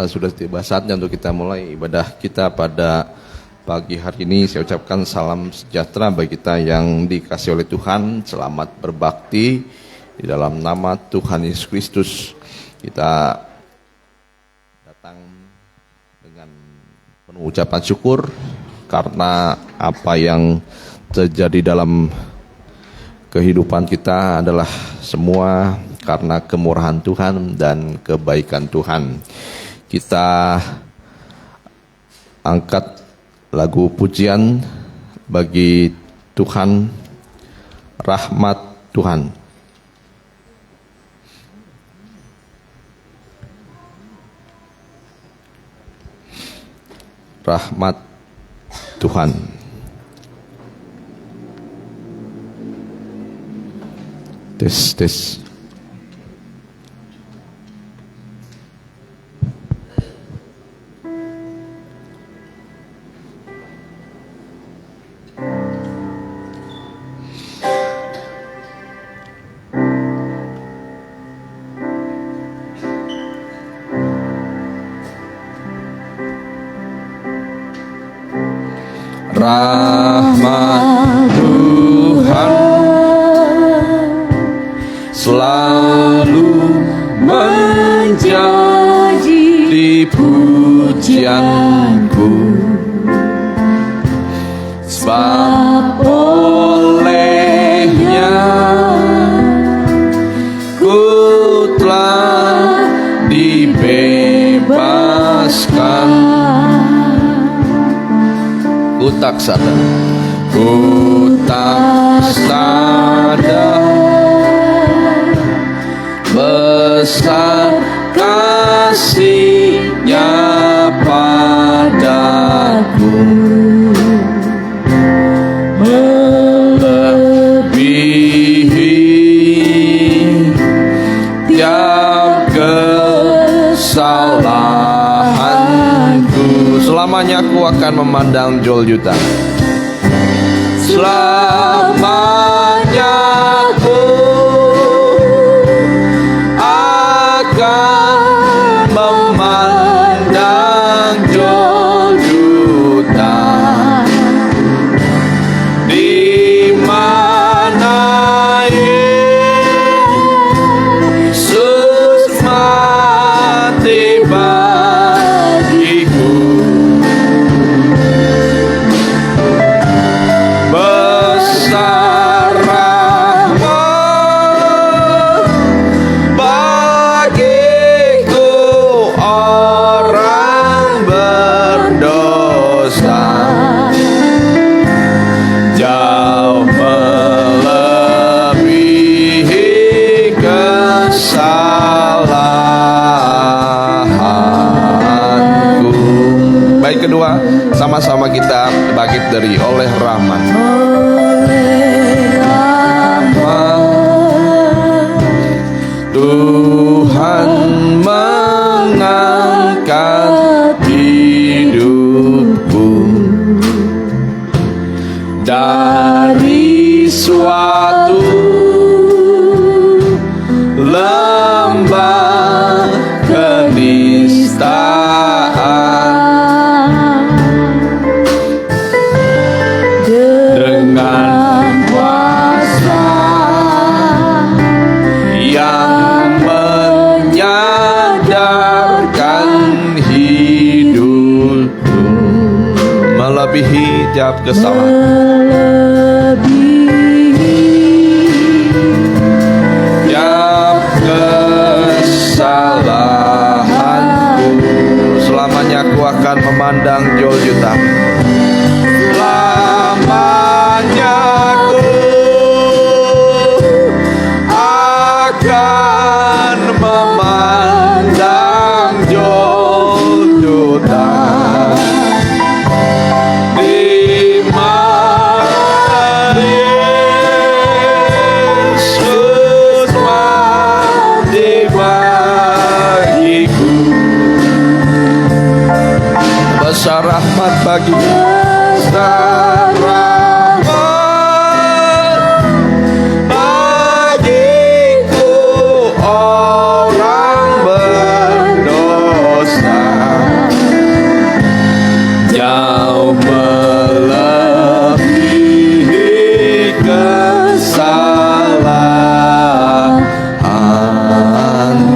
sudah tiba saatnya untuk kita mulai ibadah kita pada pagi hari ini. Saya ucapkan salam sejahtera bagi kita yang dikasihi oleh Tuhan. Selamat berbakti di dalam nama Tuhan Yesus Kristus. Kita datang dengan penuh ucapan syukur karena apa yang terjadi dalam kehidupan kita adalah semua karena kemurahan Tuhan dan kebaikan Tuhan. Kita angkat lagu pujian bagi Tuhan, rahmat Tuhan. Rahmat Tuhan. Tes. Rahmat Tuhan selalu menjadi pujianku, sebab olehnya ku telah dibebaskan. Ku tak sadar besar kasih-Nya padaku, melebihi tiap kesalahanku. Selamanya aku akan memandang Golgota. Selamanya aku akan memandang Golgota, di mana Yesus mati bagiku. Besar rahmat bagiku orang berdosa, jauh melebihi kesalahanku. Baik, kedua, sama-sama kita bangkit dari oleh rahmat. Tuhan mengangkat hidupku dari suatu lembah kenistaan, dengan kuasa yang menyadarkan hidupku, melebihi tiap kesalahan, tiap kesalahanku. Selamanya aku akan memandang Golgota. Selamanya aku akan memandang Golgota, di mana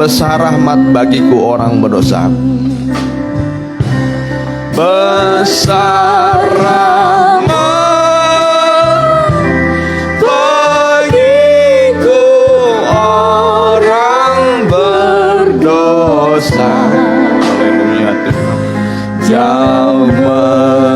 besar rahmat bagiku orang berdosa. Besar rahmat bagiku orang berdosa. Haleluya Tuhan. Jauh melebihi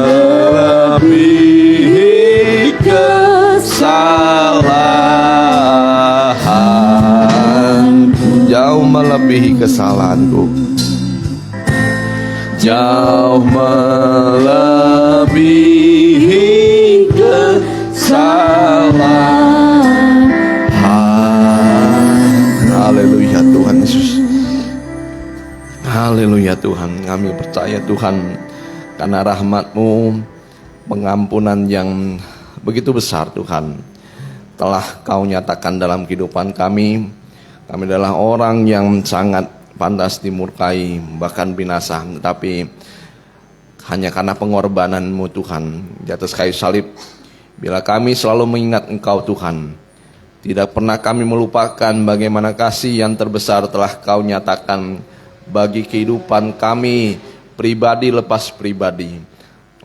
kesalahanku, jauh melebihi kesalahanku, jauh melebihi kesalahan. Haleluya Tuhan Yesus. Haleluya Tuhan, kami percaya Tuhan, karena rahmat-Mu, pengampunan yang begitu besar Tuhan, telah Kau nyatakan dalam kehidupan kami. Kami adalah orang yang sangat pantas dimurkai, bahkan binasa, tetapi hanya karena pengorbanan-Mu Tuhan di atas kayu salib. Bila kami selalu mengingat Engkau Tuhan, tidak pernah kami melupakan bagaimana kasih yang terbesar telah Kau nyatakan bagi kehidupan kami pribadi lepas pribadi.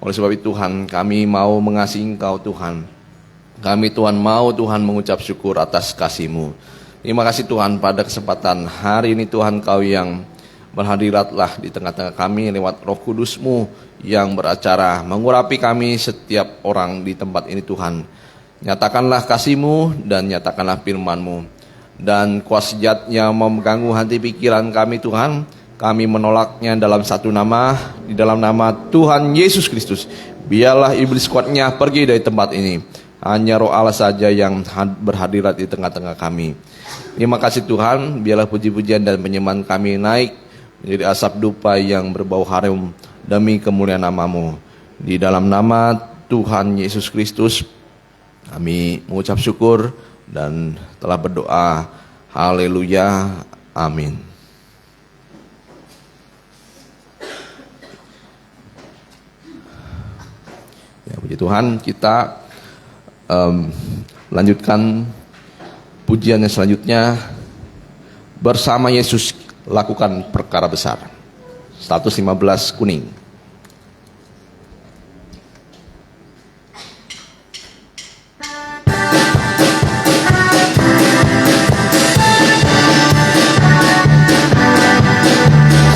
Oleh sebab itu Tuhan, kami mau mengasihi Engkau Tuhan. Kami Tuhan mau Tuhan mengucap syukur atas kasih-Mu. Terima kasih Tuhan pada kesempatan hari ini Tuhan, Kau yang berhadiratlah di tengah-tengah kami lewat Roh Kudus-Mu yang beracara mengurapi kami setiap orang di tempat ini Tuhan. Nyatakanlah kasih-Mu dan nyatakanlah firman-Mu. Dan kuasa jahatnya mau mengganggu hati pikiran kami Tuhan, kami menolaknya dalam satu nama, di dalam nama Tuhan Yesus Kristus. Biarlah iblis kuatnya pergi dari tempat ini. Hanya Roh Allah saja yang berhadirat di tengah-tengah kami. Terima kasih Tuhan, biarlah puji-pujian dan penyembahan kami naik menjadi asap dupa yang berbau harum demi kemuliaan nama-Mu. Di dalam nama Tuhan Yesus Kristus kami mengucap syukur dan telah berdoa. Haleluya, amin. Ya, puji Tuhan, kita lanjutkan pujian yang selanjutnya. Bersama Yesus lakukan perkara besar. 115 kuning.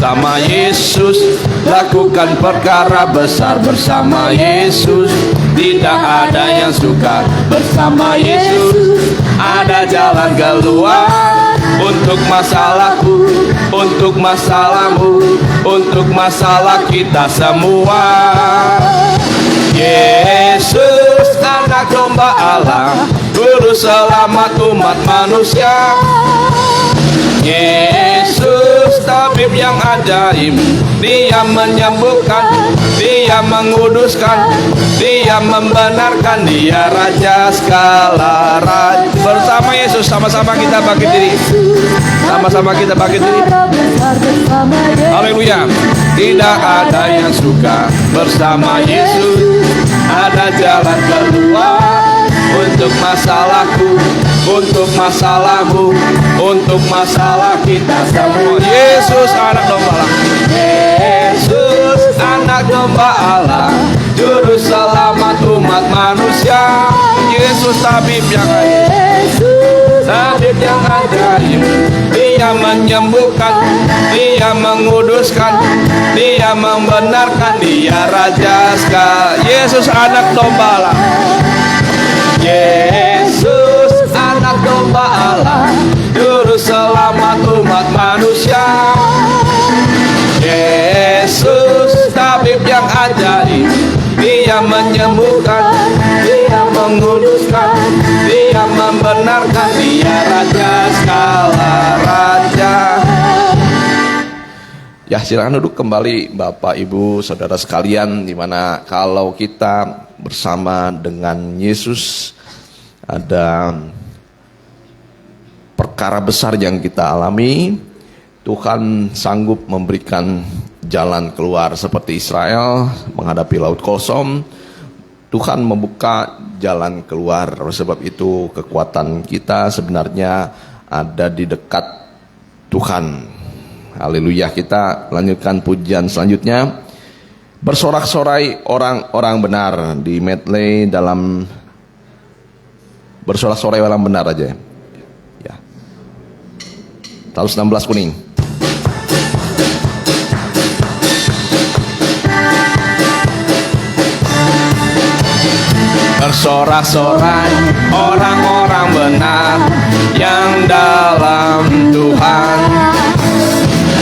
Bersama Yesus lakukan perkara besar. Bersama Yesus tidak ada yang sukar. Bersama Yesus ada jalan keluar. Untuk masalahku, untuk masalahmu, untuk masalah kita semua. Yesus anak domba Allah, juru selamat umat manusia. Yesus tabib yang ajaib, Dia menyembuhkan, Dia menguduskan, Dia membenarkan, Dia Raja segala raja. Bersama Yesus, sama-sama kita bangkit diri. Sama-sama kita bangkit diri. Haleluya. Tidak ada yang suka. Bersama Yesus ada jalan keluar. Untuk masalahku, untuk masalahmu, untuk masalah kita semua. Yesus anak domba Allah, Yesus anak domba Allah, juru selamat umat manusia. Yesus tabib yang ajaib, tabib yang ajaib. Dia menyembuhkan, Dia menguduskan, Dia membenarkan, Dia Raja segala. Yesus anak domba Allah, Yesus anak domba Allah, juru selamat umat manusia. Yesus tabib yang ajaib, Dia menyembuhkan, Dia menguduskan, Dia membenarkan, Dia Raja segala raja. Ya, silakan duduk kembali Bapak Ibu Saudara sekalian, dimana kalau kita bersama dengan Yesus ada perkara besar yang kita alami. Tuhan sanggup memberikan jalan keluar seperti Israel menghadapi laut kosong. Tuhan membuka jalan keluar. Oleh sebab itu kekuatan kita sebenarnya ada di dekat Tuhan. Haleluya. Kita lanjutkan pujian selanjutnya. Bersorak-sorai orang-orang benar, di medley dalam bersorak-sorai orang benar aja. Ya. 116 kuning. Bersorak-sorai orang-orang benar yang dalam Tuhan.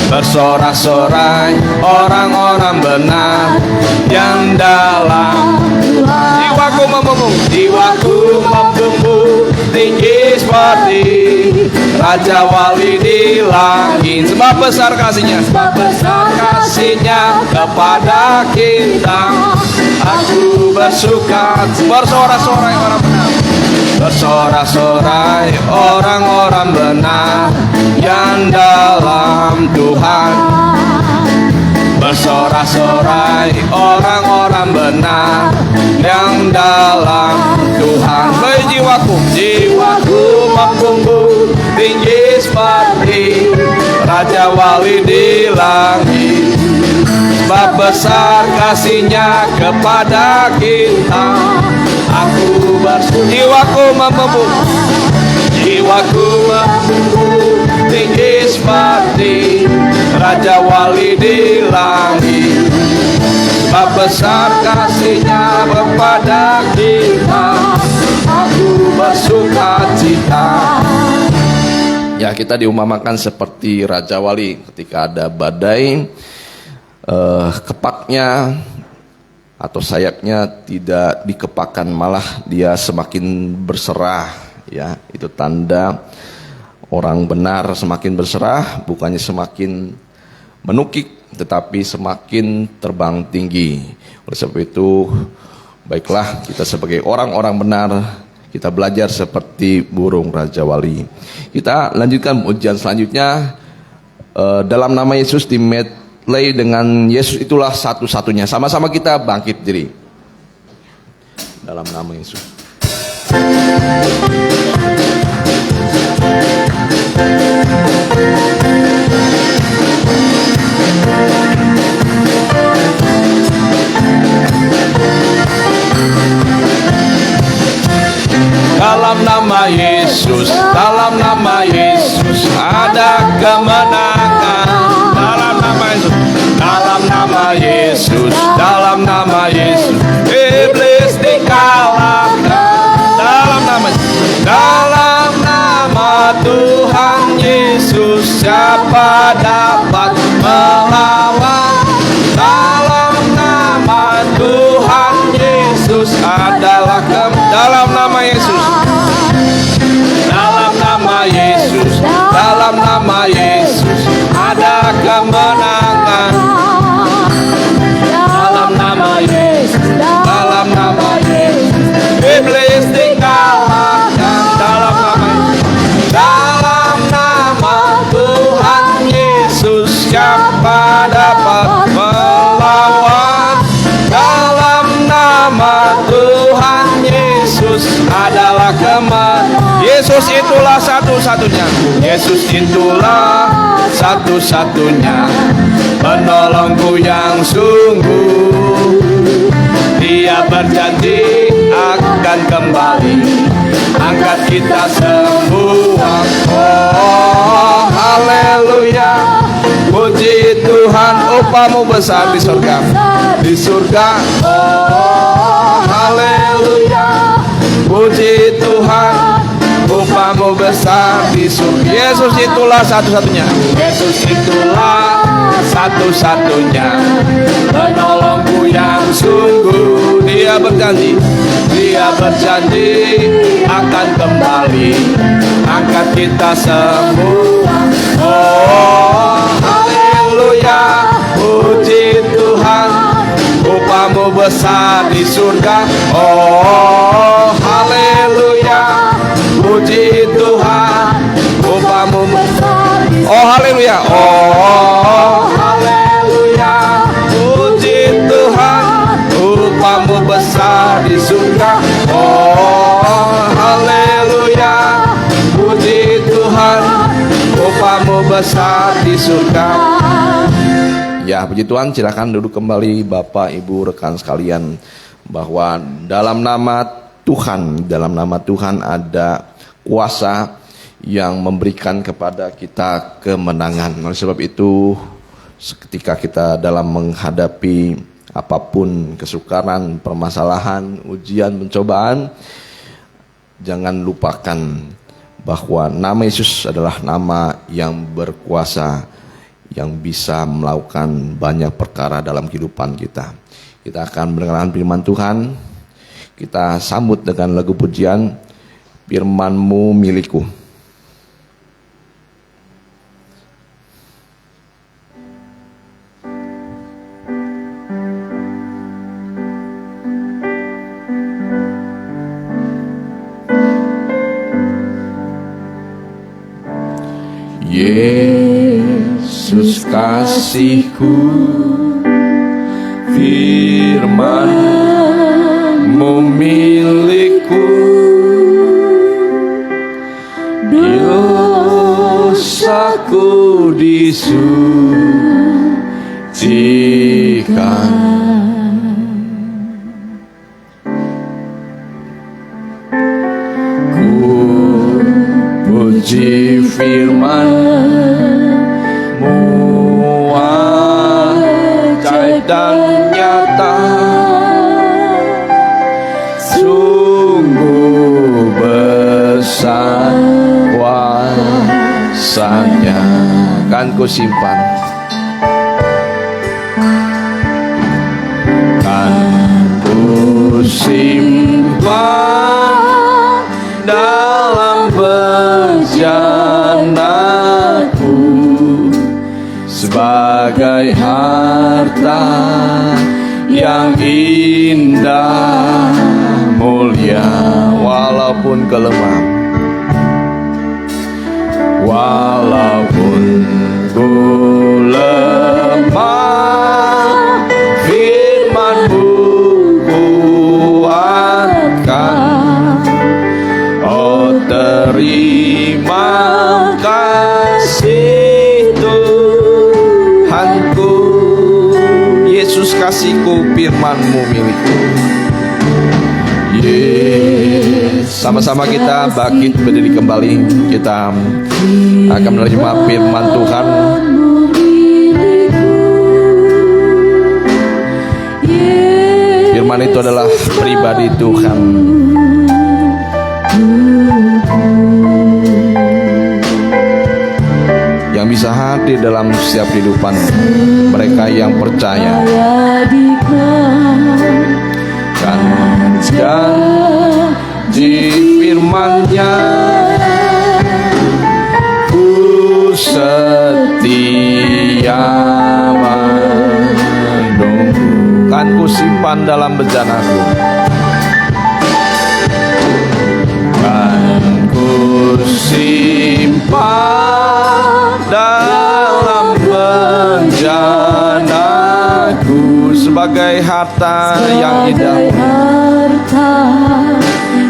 Bersorak-sorai orang-orang benar yang dalam Tuhan. Jiwaku membumbung, jiwaku membumbung tinggi seperti Raja Wali di langit. Sebab besar kasihnya, sebab besar kasihnya kepada kita. Aku bersuka. Bersorak-sorai orang benar, bersorak-sorai orang-orang benar yang dalam Tuhan. Bersorak-sorai orang-orang benar yang dalam Tuhan. Baik jiwaku, jiwaku membumbung tinggi seperti Raja Wali di langit. Sebab besar kasihnya kepada kita. Aku bersuka. Jiwaku membumbung, jiwaku membumbung tinggi seperti Raja Wali di langit. Sebab besar kasihnya kepada kita. Aku bersuka cita. Ya, kita diumpamakan seperti Raja Wali ketika ada badai, kepaknya atau sayapnya tidak dikepakkan, malah dia semakin berserah. Ya, itu tanda orang benar semakin berserah, bukannya semakin menukik, tetapi semakin terbang tinggi. Oleh sebab itu, baiklah kita sebagai orang-orang benar, kita belajar seperti burung Raja Wali. Kita lanjutkan ujian selanjutnya dalam nama Yesus, di medley dengan Yesus itulah satu-satunya. Sama-sama kita bangkit diri. Dalam nama Yesus. Dalam nama Yesus, dalam nama Yesus ada kemenangan. Dalam nama Yesus, dalam nama Yesus, dalam nama Yesus, iblis dikalahkan. Dalam nama, dalam nama Tuhan Yesus, siapa dapat melawan? Dalam nama Tuhan Yesus adalah dalam nama Yesus, dalam nama Yesus, dalam nama Yesus ada kemenangan. Dalam nama Yesus, dalam nama Yesus, iblis dikalahkan. Dalam nama, dalam nama Tuhan Yesus, siapa dapat melawan? Dalam nama Tuhan Yesus adalah kemenangan. Yesus itulah satu-satunya. Yesus itulah satu-satunya penolongku yang sungguh. Dia berjanji akan kembali angkat kita semua. Oh, haleluya. Puji Tuhan, upamu besar di surga. Di surga. Oh, haleluya. Puji Tuhan, upamu besar di surga. Yesus itulah satu-satunya. Yesus itulah satu-satunya penolongku yang sungguh. Dia berjanji, dia berjanji akan kembali angkat kita semua. Oh, haleluya. Puji Tuhan, upamu besar di surga. Oh, haleluya. Puji Tuhan, upamu besar di surga. Oh, haleluya. Oh, haleluya. Puji Tuhan, upamu besar di surga. Oh, haleluya. Puji Tuhan, upamu besar besar di surga. Ya, puji Tuhan, silakan duduk kembali Bapak, Ibu, rekan sekalian, bahwa dalam nama Tuhan ada kuasa yang memberikan kepada kita kemenangan. Oleh sebab itu, ketika kita dalam menghadapi apapun kesukaran, permasalahan, ujian, pencobaan, jangan lupakan bahwa nama Yesus adalah nama yang berkuasa, yang bisa melakukan banyak perkara dalam kehidupan kita. Kita akan mendengarkan firman Tuhan. Kita sambut dengan lagu pujian, Firman-Mu milikku. Yesus kasihku, firman-Mu milikku, dosaku disucikan. Puji firman-Mu ajaib dan nyata, sungguh besar kuasanya. Kan ku simpan, dalam bejanaku sebagai harta yang indah mulia. Walaupun kelemah, walaupun ku lemah, firman-Mu kuatkan. Oh, terima kasih Tuhanku, Yesus kasihku, firman-Mu milikku. Sama-sama kita bangkit berdiri kembali. Kita akan menerima firman Tuhan. Firman itu adalah pribadi Tuhan, yang bisa hadir dalam setiap kehidupan mereka yang percaya. Kan janji firman-Nya, ku setia menunggu. Kan ku simpan dalam bejanaku, kan ku simpan dalam bejanaku sebagai harta yang indah,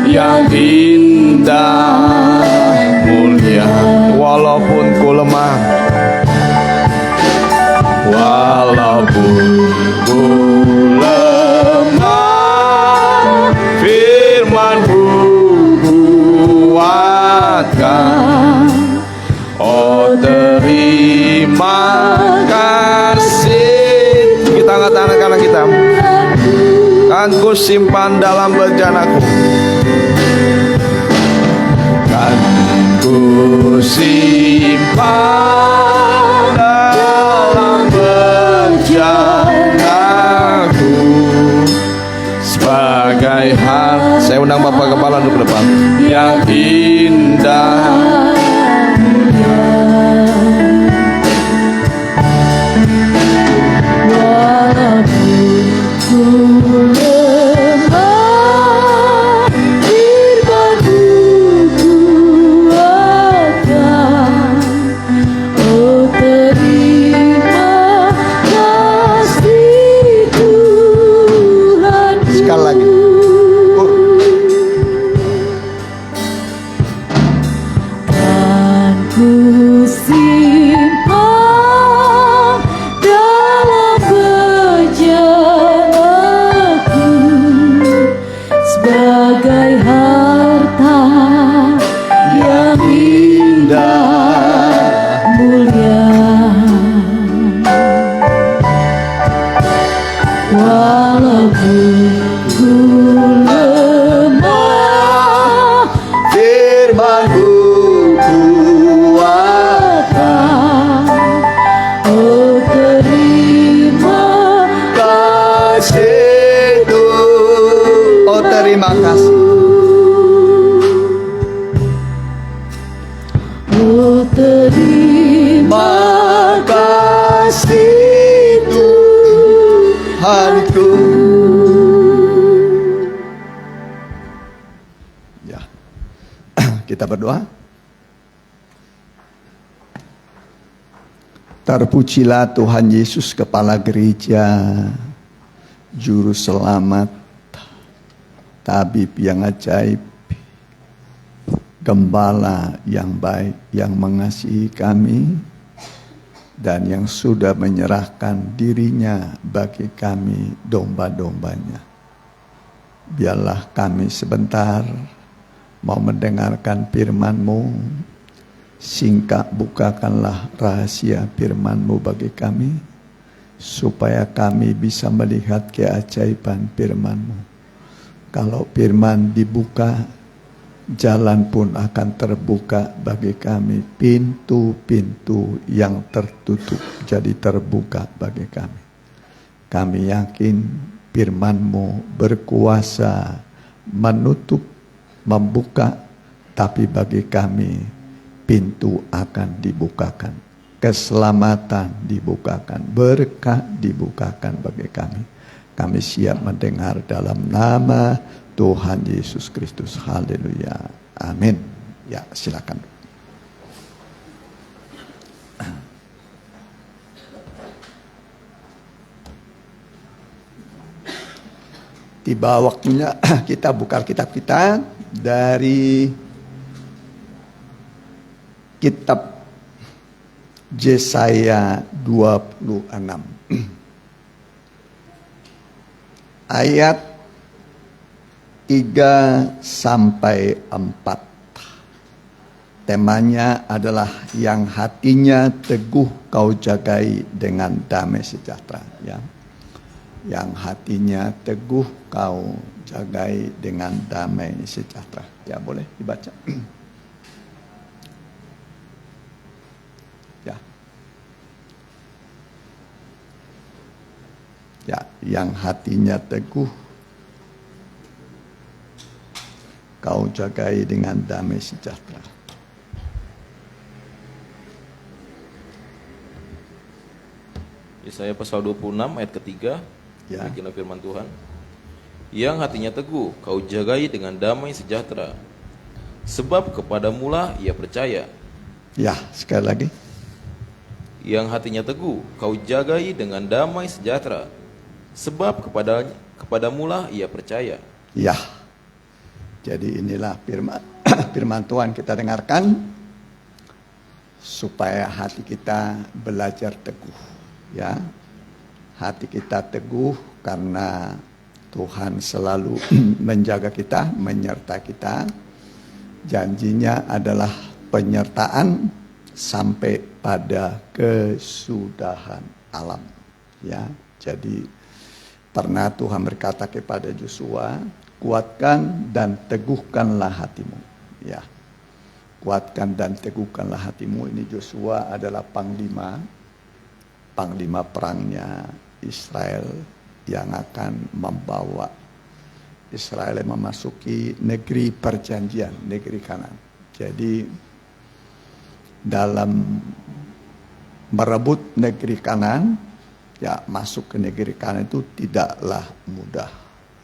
yang indah mulia. Walaupun ku lemah, walaupun ku lemah, firman-Mu kuatkan. Oh, terima kasih. Kita angkat anak-anak kita. Kan ku simpan dalam bejanaku, kan ku simpan dalam bejanaku sebagai harta. Saya undang Bapak Kepala untuk ke depan. Yang indah, Terima kasih. Oh, terima kasih Tuhanku. Ya, kita berdoa. Terpujilah Tuhan Yesus, Kepala Gereja, Juru Selamat, Tabib yang ajaib, Gembala yang baik, yang mengasihi kami, dan yang sudah menyerahkan dirinya bagi kami domba-dombanya. Biarlah kami sebentar mau mendengarkan firman-Mu, singkat bukakanlah rahasia firman-Mu bagi kami, supaya kami bisa melihat keajaiban firman-Mu. Kalau firman dibuka, jalan pun akan terbuka bagi kami. Pintu-pintu yang tertutup jadi terbuka bagi kami. Kami yakin firman-Mu berkuasa menutup, membuka, tapi bagi kami pintu akan dibukakan. Keselamatan dibukakan, berkat dibukakan bagi kami. Kami siap mendengar dalam nama Tuhan Yesus Kristus. Haleluya. Amin. Ya, silakan. Tiba waktunya kita buka kitab kita dari kitab Yesaya 26. Ayat 3 sampai 4. Temanya adalah yang hatinya teguh kau jagai dengan damai sejahtera. Ya. Yang hatinya teguh kau jagai dengan damai sejahtera. Ya, boleh dibaca. Ya. Ya, yang hatinya teguh kau jagai dengan damai sejahtera. Yesaya pasal 26 ayat ketiga. Ya. Demikianlah firman Tuhan. Yang hatinya teguh kau jagai dengan damai sejahtera, sebab kepadamulah ia percaya. Ya, sekali lagi. Yang hatinya teguh kau jagai dengan damai sejahtera, sebab kepadamulah ia percaya. Ya. Jadi inilah firman firman Tuhan kita dengarkan supaya hati kita belajar teguh, ya. Hati kita teguh karena Tuhan selalu menjaga kita, menyertai kita. Janjinya adalah penyertaan sampai pada kesudahan alam, ya. Jadi pernah Tuhan berkata kepada Yosua, kuatkan dan teguhkanlah hatimu. Ya, kuatkan dan teguhkanlah hatimu. Ini Yosua adalah panglima perangnya Israel yang akan membawa Israel memasuki negeri perjanjian, negeri Kanaan. Jadi dalam merebut negeri Kanaan, ya, masuk ke negeri Kanaan itu tidaklah mudah,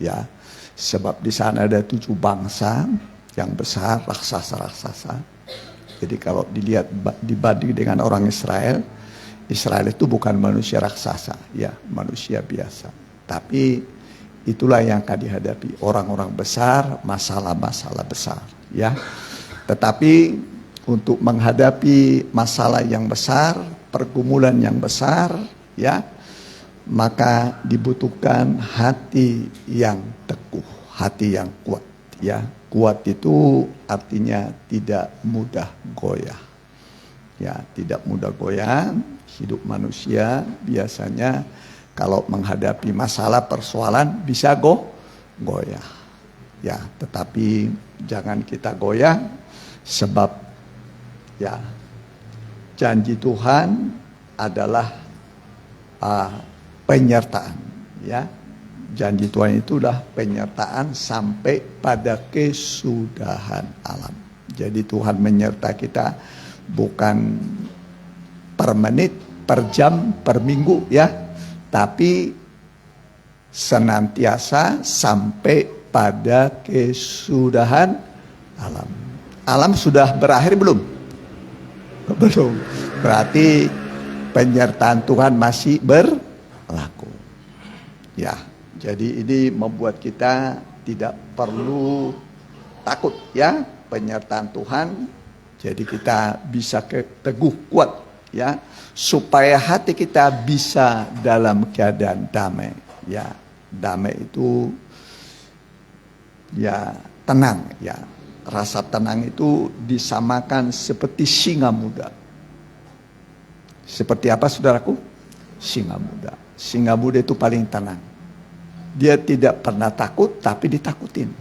ya. Sebab di sana ada 7 bangsa yang besar, raksasa-raksasa. Jadi kalau dilihat dibanding dengan orang Israel, Israel itu bukan manusia raksasa, ya, manusia biasa. Tapi itulah yang akan dihadapi orang-orang besar, masalah-masalah besar, ya. Tetapi untuk menghadapi masalah yang besar, pergumulan yang besar, ya, maka dibutuhkan hati yang teguh, hati yang kuat, ya. Kuat itu artinya tidak mudah goyah, ya, tidak mudah goyah. Hidup manusia biasanya kalau menghadapi masalah persoalan bisa goyah, ya. Tetapi jangan kita goyah, Sebab ya janji Tuhan adalah penyertaan, ya. Janji Tuhan itulah penyertaan sampai pada kesudahan alam. Jadi Tuhan menyertai kita bukan per menit, per jam, per minggu, ya, tapi senantiasa sampai pada kesudahan alam. Alam sudah berakhir belum? Belum. Berarti penyertaan Tuhan masih berlaku. Ya, jadi ini membuat kita tidak perlu takut, ya, penyertaan Tuhan. Jadi kita bisa teguh kuat, ya, supaya hati kita bisa dalam keadaan damai, ya. Damai itu ya tenang, ya. Rasa tenang itu disamakan seperti singa muda. Seperti apa, saudaraku? Singa muda. Singa muda itu paling tenang. Dia tidak pernah takut, tapi ditakutin.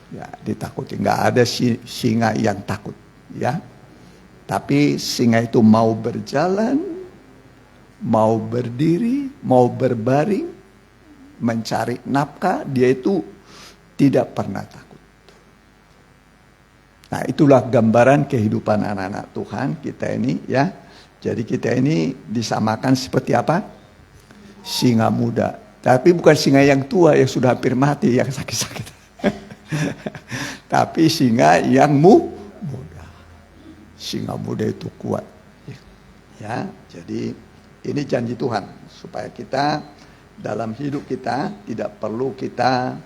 Ya, ditakutin. Nggak ada singa yang takut, ya. Tapi singa itu mau berjalan, mau berdiri, mau berbaring, mencari nafkah, dia itu tidak pernah takut. Nah, itulah gambaran kehidupan anak-anak Tuhan kita ini, ya. Jadi kita ini disamakan seperti apa? Singa muda. Tapi bukan singa yang tua yang sudah hampir mati, yang sakit-sakit. Tapi singa yang muda. Singa muda itu kuat. Ya, jadi ini janji Tuhan supaya kita dalam hidup kita tidak perlu kita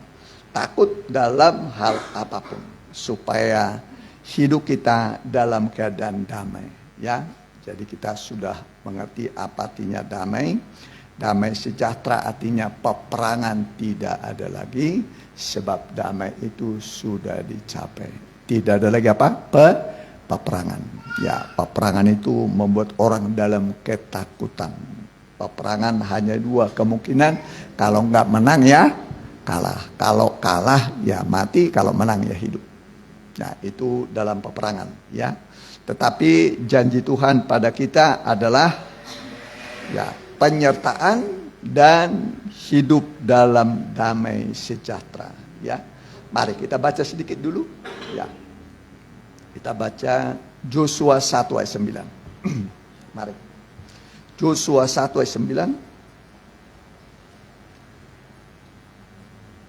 takut dalam hal apapun, supaya hidup kita dalam keadaan damai, ya. Jadi kita sudah mengerti apa artinya damai. Damai sejahtera artinya peperangan tidak ada lagi, sebab damai itu sudah dicapai. Tidak ada lagi apa? Peperangan. Ya, peperangan itu membuat orang dalam ketakutan. Peperangan hanya dua kemungkinan, kalau nggak menang ya kalah. Kalau kalah ya mati, kalau menang ya hidup. Nah, itu dalam peperangan, ya. Tetapi janji Tuhan pada kita adalah ya penyertaan dan hidup dalam damai sejahtera, ya. Mari kita baca sedikit dulu, ya. Kita baca Yosua 1 ayat 9. Mari. Yosua 1 ayat 9.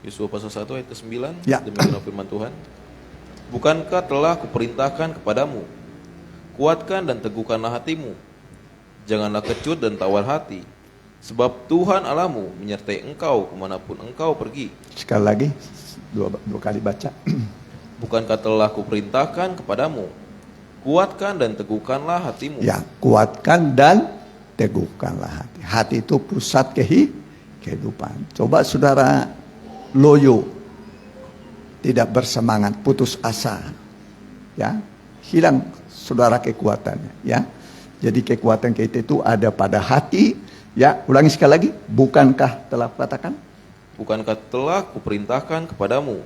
Yosua pasal 1 ayat ke-9, Ya. demikian firman Tuhan. Bukankah telah kuperintahkan kepadamu, kuatkan dan teguhkanlah hatimu, janganlah kecut dan tawar hati, sebab Tuhan Allahmu menyertai engkau kemanapun engkau pergi. Sekali lagi, dua kali baca. Bukankah telah kuperintahkan kepadamu, kuatkan dan teguhkanlah hatimu. Ya, kuatkan dan teguhkanlah hati. Hati itu pusat kehidupan. Coba saudara loyo, tidak bersemangat, putus asa, ya, hilang saudara kekuatannya, ya. Jadi kekuatan kita itu ada pada hati, ya. Ulangi sekali lagi, bukankah telah katakan? Bukankah telah kuperintahkan kepadamu,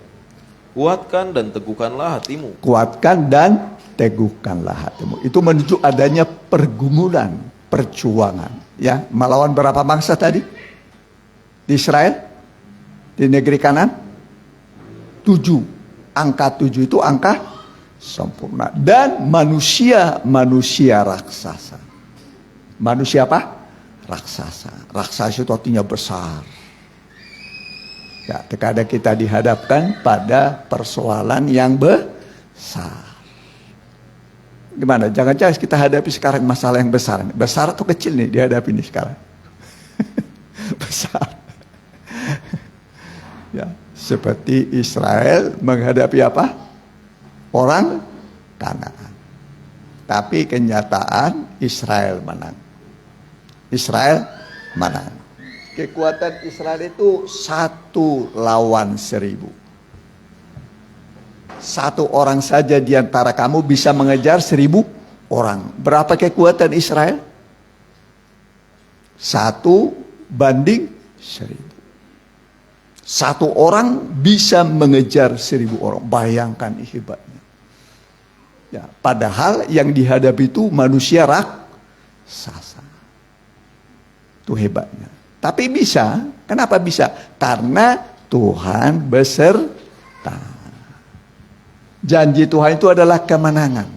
kuatkan dan teguhkanlah hatimu. Kuatkan dan teguhkanlah hatimu. Itu menunjuk adanya pergumulan, perjuangan, ya. Melawan berapa bangsa tadi? Di Israel, di negeri Kanan, 7. Angka 7 itu angka sempurna. Dan manusia raksasa. Manusia apa? Raksasa. Raksasa itu artinya besar. Ya, terkadang kita dihadapkan pada persoalan yang besar. Gimana? Jangan-jangan kita hadapi sekarang masalah yang besar. Besar atau kecil nih dihadapi ini sekarang? Besar. Ya, seperti Israel menghadapi apa? Orang Kanaan. Tapi kenyataan Israel menang. Israel menang. Kekuatan Israel itu 1 lawan 1000. 1 orang saja di antara kamu bisa mengejar 1000 orang. Berapa kekuatan Israel? 1 banding 1000. 1 orang bisa mengejar 1000 orang. Bayangkan hebatnya. Ya, padahal yang dihadapi itu manusia raksasa. Itu hebatnya. Tapi bisa. Kenapa bisa? Karena Tuhan beserta. Janji Tuhan itu adalah kemenangan.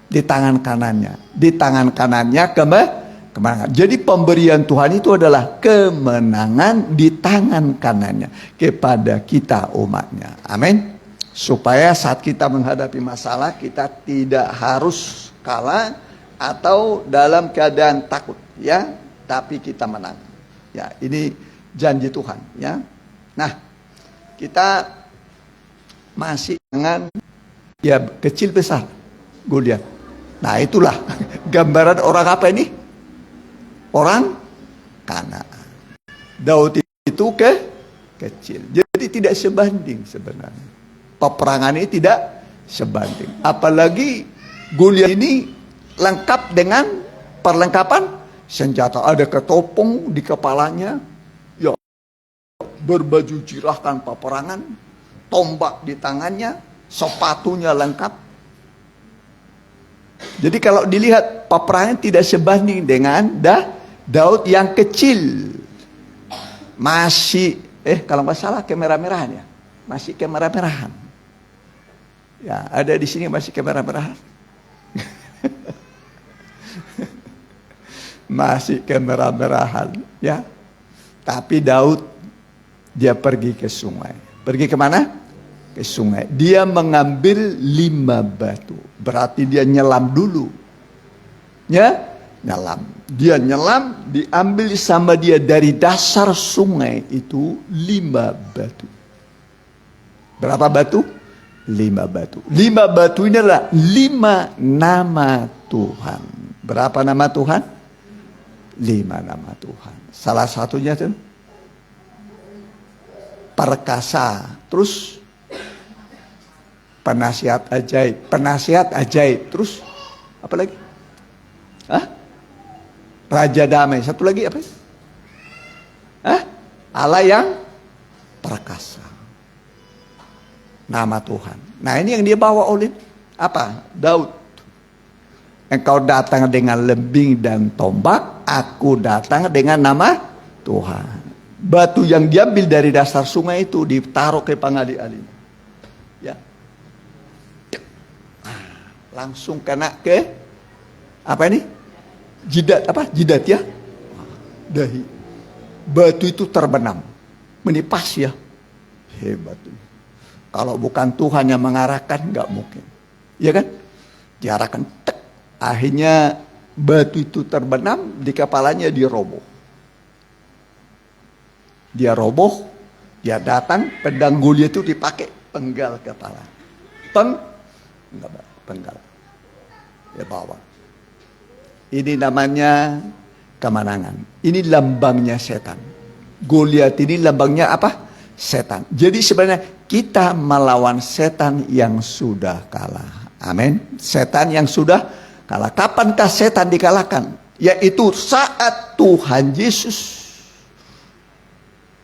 Di tangan kanannya. Di tangan kanannya kemenangan. Jadi pemberian Tuhan itu adalah kemenangan di tangan kanannya. Kepada kita umatnya. Amin. Supaya saat kita menghadapi masalah, kita tidak harus kalah atau dalam keadaan takut, ya, tapi kita menang. Ya, ini janji Tuhan, ya. Nah, kita masih dengan ya kecil besar Goliat. Nah, itulah gambaran orang apa ini? Orang Kanaan. Daud itu kecil. Jadi tidak sebanding sebenarnya. Peperangan ini tidak sebanding. Apalagi Goliat ini lengkap dengan perlengkapan senjata. Ada ketopong di kepalanya, ya, berbaju jirahkan peperangan, tombak di tangannya, sepatunya lengkap. Jadi kalau dilihat peperangan tidak sebanding dengan Daud yang kecil. Masih kalau nggak salah kemerah-merahan ya. Masih kemerah-merahan. Ya, ada di sini masih kemerah-merahan. Masih kemerah-merahan, ya. Tapi Daud dia pergi ke sungai. Pergi kemana? Ke sungai. Dia mengambil 5 batu. Berarti dia nyelam dulu. Ya, nyelam. Dia nyelam, diambil sama dia dari dasar sungai itu 5 batu. Berapa batu? 5 batu. 5 batu ini adalah 5 nama Tuhan. Berapa nama Tuhan? 5 nama Tuhan. Salah satunya itu perkasa. Terus penasihat ajaib. Penasihat ajaib. Terus apa lagi? Hah? Raja damai. Satu lagi apa? Hah? Allah yang perkasa. Nama Tuhan. Nah, ini yang dia bawa oleh apa? Daud. Engkau datang dengan lembing dan tombak, aku datang dengan nama Tuhan. Batu yang diambil dari dasar sungai itu ditaruh ke pengadi-alin. Ya. Langsung kena ke apa ini? Jidat apa? Jidat ya? Dahi. Batu itu terbenam. Menipas ya. Hebat. Kalau bukan Tuhan yang mengarahkan, nggak mungkin. Ya kan? Diarahkan, tek. Akhirnya batu itu terbenam, di kepalanya dia roboh. Dia roboh, dia datang, pedang Goliat itu dipakai, penggal kepala. Penggal. Dia bawa. Ini namanya kemenangan. Ini lambangnya setan. Goliat ini lambangnya apa? Setan. Jadi sebenarnya kita melawan setan yang sudah kalah. Amin. Setan yang sudah kalah. Kapankah setan dikalahkan? Yaitu saat Tuhan Yesus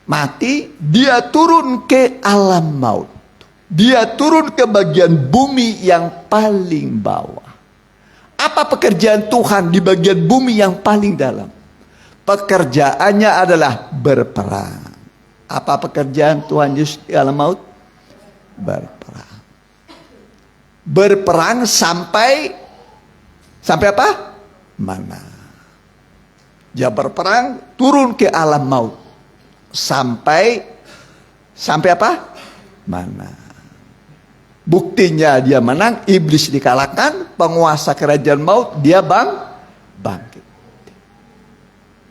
mati, dia turun ke alam maut. Dia turun ke bagian bumi yang paling bawah. Apa pekerjaan Tuhan di bagian bumi yang paling dalam? Pekerjaannya adalah berperang. Apa pekerjaan Tuhan Yesus di alam maut? Berperang. Berperang sampai apa? Mana? Dia berperang turun ke alam maut. Sampai apa? Mana? Buktinya dia menang, iblis dikalahkan, penguasa kerajaan maut dia bangkit.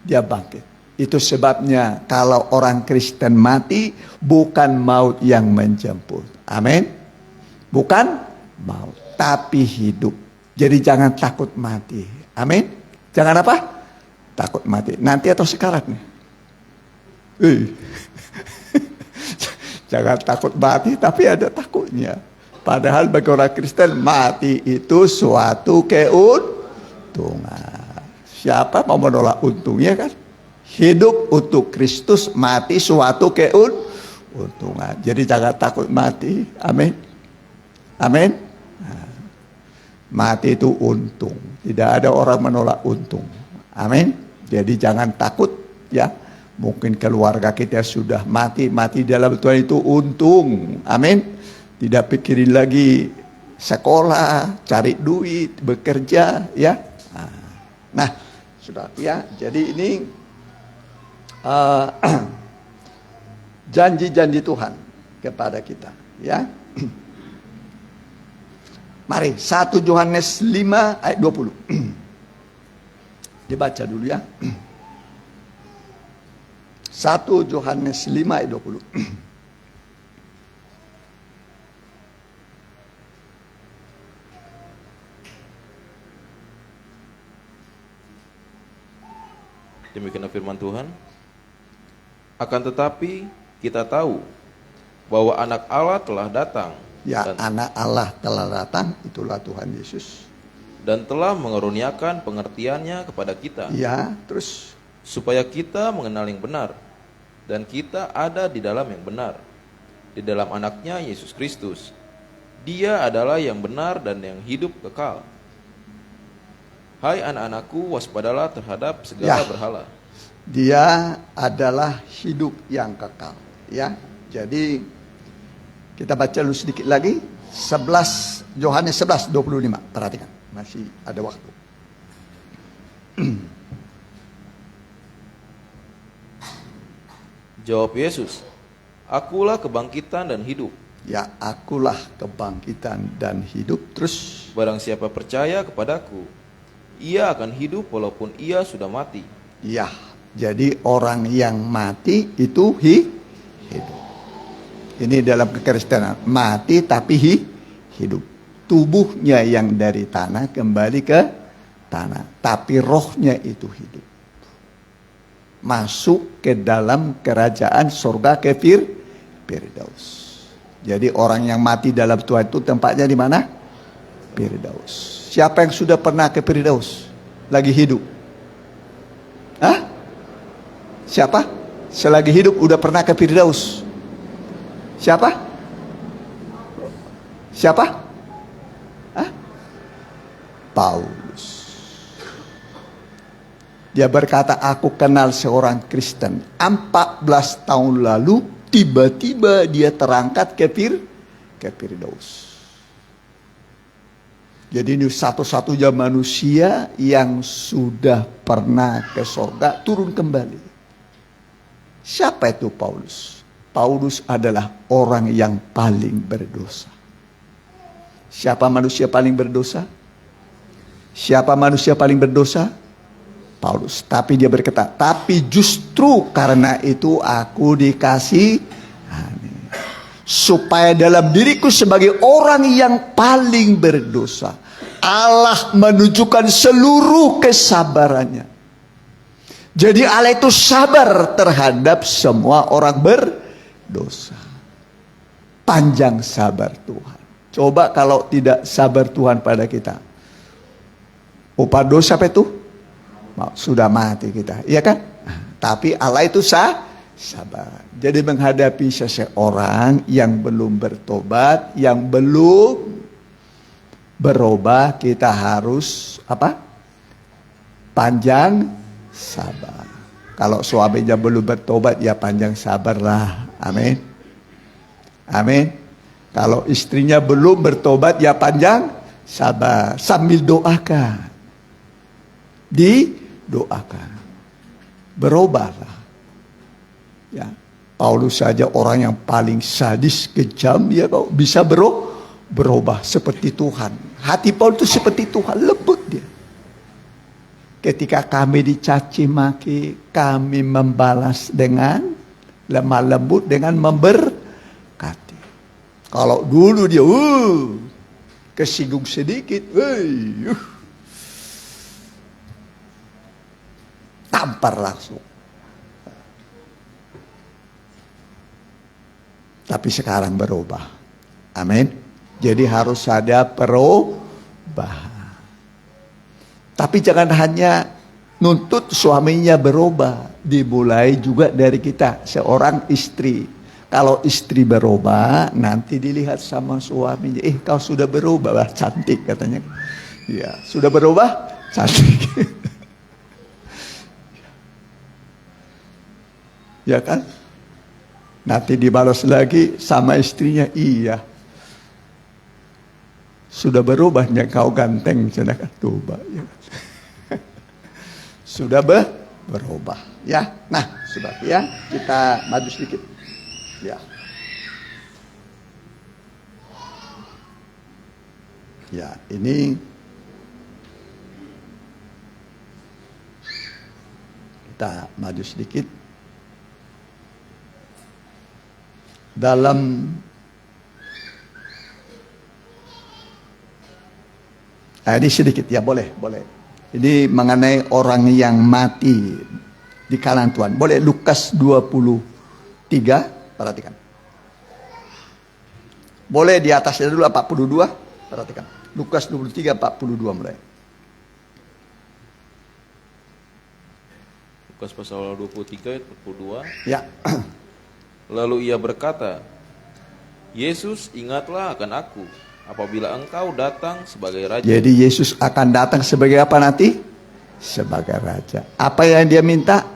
Dia bangkit. Itu sebabnya kalau orang Kristen mati, bukan maut yang menjemput. Amin. Bukan maut, tapi hidup. Jadi jangan takut mati. Amin. Jangan apa? Takut mati. Nanti atau sekarang nih? Jangan takut mati, tapi ada takutnya. Padahal bagi orang Kristen, mati itu suatu keuntungan. Siapa mau menolak untungnya kan? Hidup untuk Kristus, mati suatu keuntungan. Jadi jangan takut mati. Amin. Amin. Nah, Mati itu untung. Tidak ada orang menolak untung. Amin. Jadi jangan takut ya. Mungkin keluarga kita sudah mati dalam Tuhan itu untung. Amin. Tidak pikirin lagi sekolah, cari duit, bekerja ya. Nah, sudah ya. Jadi ini janji-janji Tuhan kepada kita ya. Mari 1 Yohanes 5 ayat 20. Dibaca dulu ya. 1 Yohanes 5 ayat 20. Demikian firman Tuhan. Akan tetapi kita tahu bahwa anak Allah telah datang. Ya, anak Allah telah datang, itulah Tuhan Yesus. Dan telah mengaruniakan pengertiannya kepada kita. Ya, terus Supaya kita mengenal yang benar. Dan kita ada di dalam yang benar. Di dalam anaknya Yesus Kristus. Dia adalah yang benar dan yang hidup kekal. Hai anak-anakku, waspadalah terhadap segala berhala. Dia adalah hidup yang kekal. Ya, jadi kita baca dulu sedikit lagi. 11 Yohanes 11:25. Perhatikan, masih ada waktu. Jawab Yesus, akulah kebangkitan dan hidup. Ya, akulah kebangkitan dan hidup. Terus Barang siapa percaya kepadaku, ia akan hidup walaupun ia sudah mati. ya, jadi orang yang mati itu hidup. Ini dalam kekristenan, mati tapi hidup. Tubuhnya yang dari tanah kembali ke tanah, tapi rohnya itu hidup. Masuk ke dalam kerajaan surga ke Firdaus. Jadi orang yang mati dalam Tuhan itu tempatnya di mana? Firdaus. Siapa yang sudah pernah ke Firdaus? Lagi hidup? Hah? Siapa? Selagi hidup udah pernah ke Firdaus? Siapa? Siapa? Hah? Paulus. Dia berkata, aku kenal seorang Kristen 14 tahun lalu, tiba-tiba dia terangkat ke Firdaus. Jadi ini satu-satunya manusia yang sudah pernah ke surga turun kembali. Siapa itu Paulus? Paulus adalah orang yang paling berdosa. Siapa manusia paling berdosa? Siapa manusia paling berdosa? Paulus. Tapi dia berkata, tapi justru karena itu aku dikasih supaya dalam diriku sebagai orang yang paling berdosa, Allah menunjukkan seluruh kesabarannya. Jadi Allah itu sabar terhadap semua orang berdosa. Panjang sabar Tuhan. Coba kalau tidak sabar Tuhan pada kita, upah dosa apa itu? Sudah mati kita, iya kan? Tapi Allah itu sabar. Jadi menghadapi seseorang yang belum bertobat, yang belum berubah, kita harus apa? Panjang sabar. Kalau suaminya belum bertobat, ya panjang sabarlah. Amin. Amin. Kalau istrinya belum bertobat, ya panjang sabar. Sambil doakan. Didoakan. Berubahlah. Ya, Paulus saja orang yang paling sadis, kejam, ya kok bisa berubah seperti Tuhan. Hati Paulus itu seperti Tuhan, lembut dia. Ketika kami dicaci maki, kami membalas dengan lemah lembut, dengan memberkati. Kalau dulu dia kesinggung sedikit, tampar langsung. Tapi sekarang berubah. Amin. Jadi harus ada perubahan. Tapi jangan hanya nuntut suaminya berubah. Dimulai juga dari kita, seorang istri. Kalau istri berubah, nanti dilihat sama suaminya. Kau sudah berubah, cantik katanya. Ya, sudah berubah? Cantik. Ya kan? Nanti dibalas lagi sama istrinya, iya. Sudah berubahnya kau ganteng, cenah tuba. Ya. Sudah berubah. Ya, nah, sudah ya, kita maju sedikit. Ya. Ya, ini kita maju sedikit. Dalam ini sedikit ya, boleh. Ini mengenai orang yang mati di kalangan Tuhan. Boleh Lukas 23, perhatikan. Boleh di atasnya dulu 42, perhatikan. Lukas 23, 42 mulai. Lukas pasal 23 ayat 42. Ya. Lalu ia berkata, Yesus, ingatlah akan aku apabila engkau datang sebagai raja. Jadi Yesus akan datang sebagai apa nanti? Sebagai raja. Apa yang dia minta?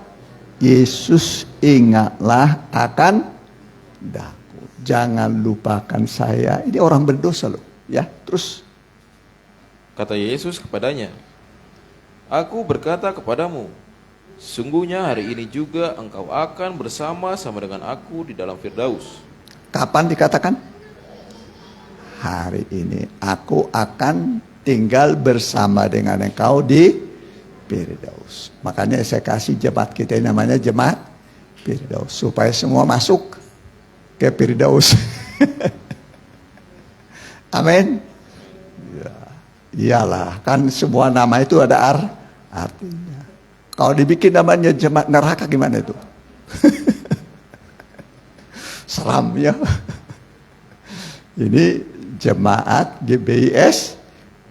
Yesus, ingatlah akan daku. Jangan lupakan saya. Ini orang berdosa loh. Ya, terus. Kata Yesus kepadanya, Aku berkata kepadamu, sungguhnya hari ini juga engkau akan bersama-sama dengan aku di dalam Firdaus. Kapan dikatakan? Hari ini aku akan tinggal bersama dengan engkau di Firdaus. Makanya saya kasih jemaat kita ini namanya jemaat Firdaus. Supaya semua masuk ke Firdaus. Amin. Ya, iyalah, kan semua nama itu ada artinya. Kalau dibikin namanya jemaat neraka gimana itu? Seram ya. Ini jemaat GBIS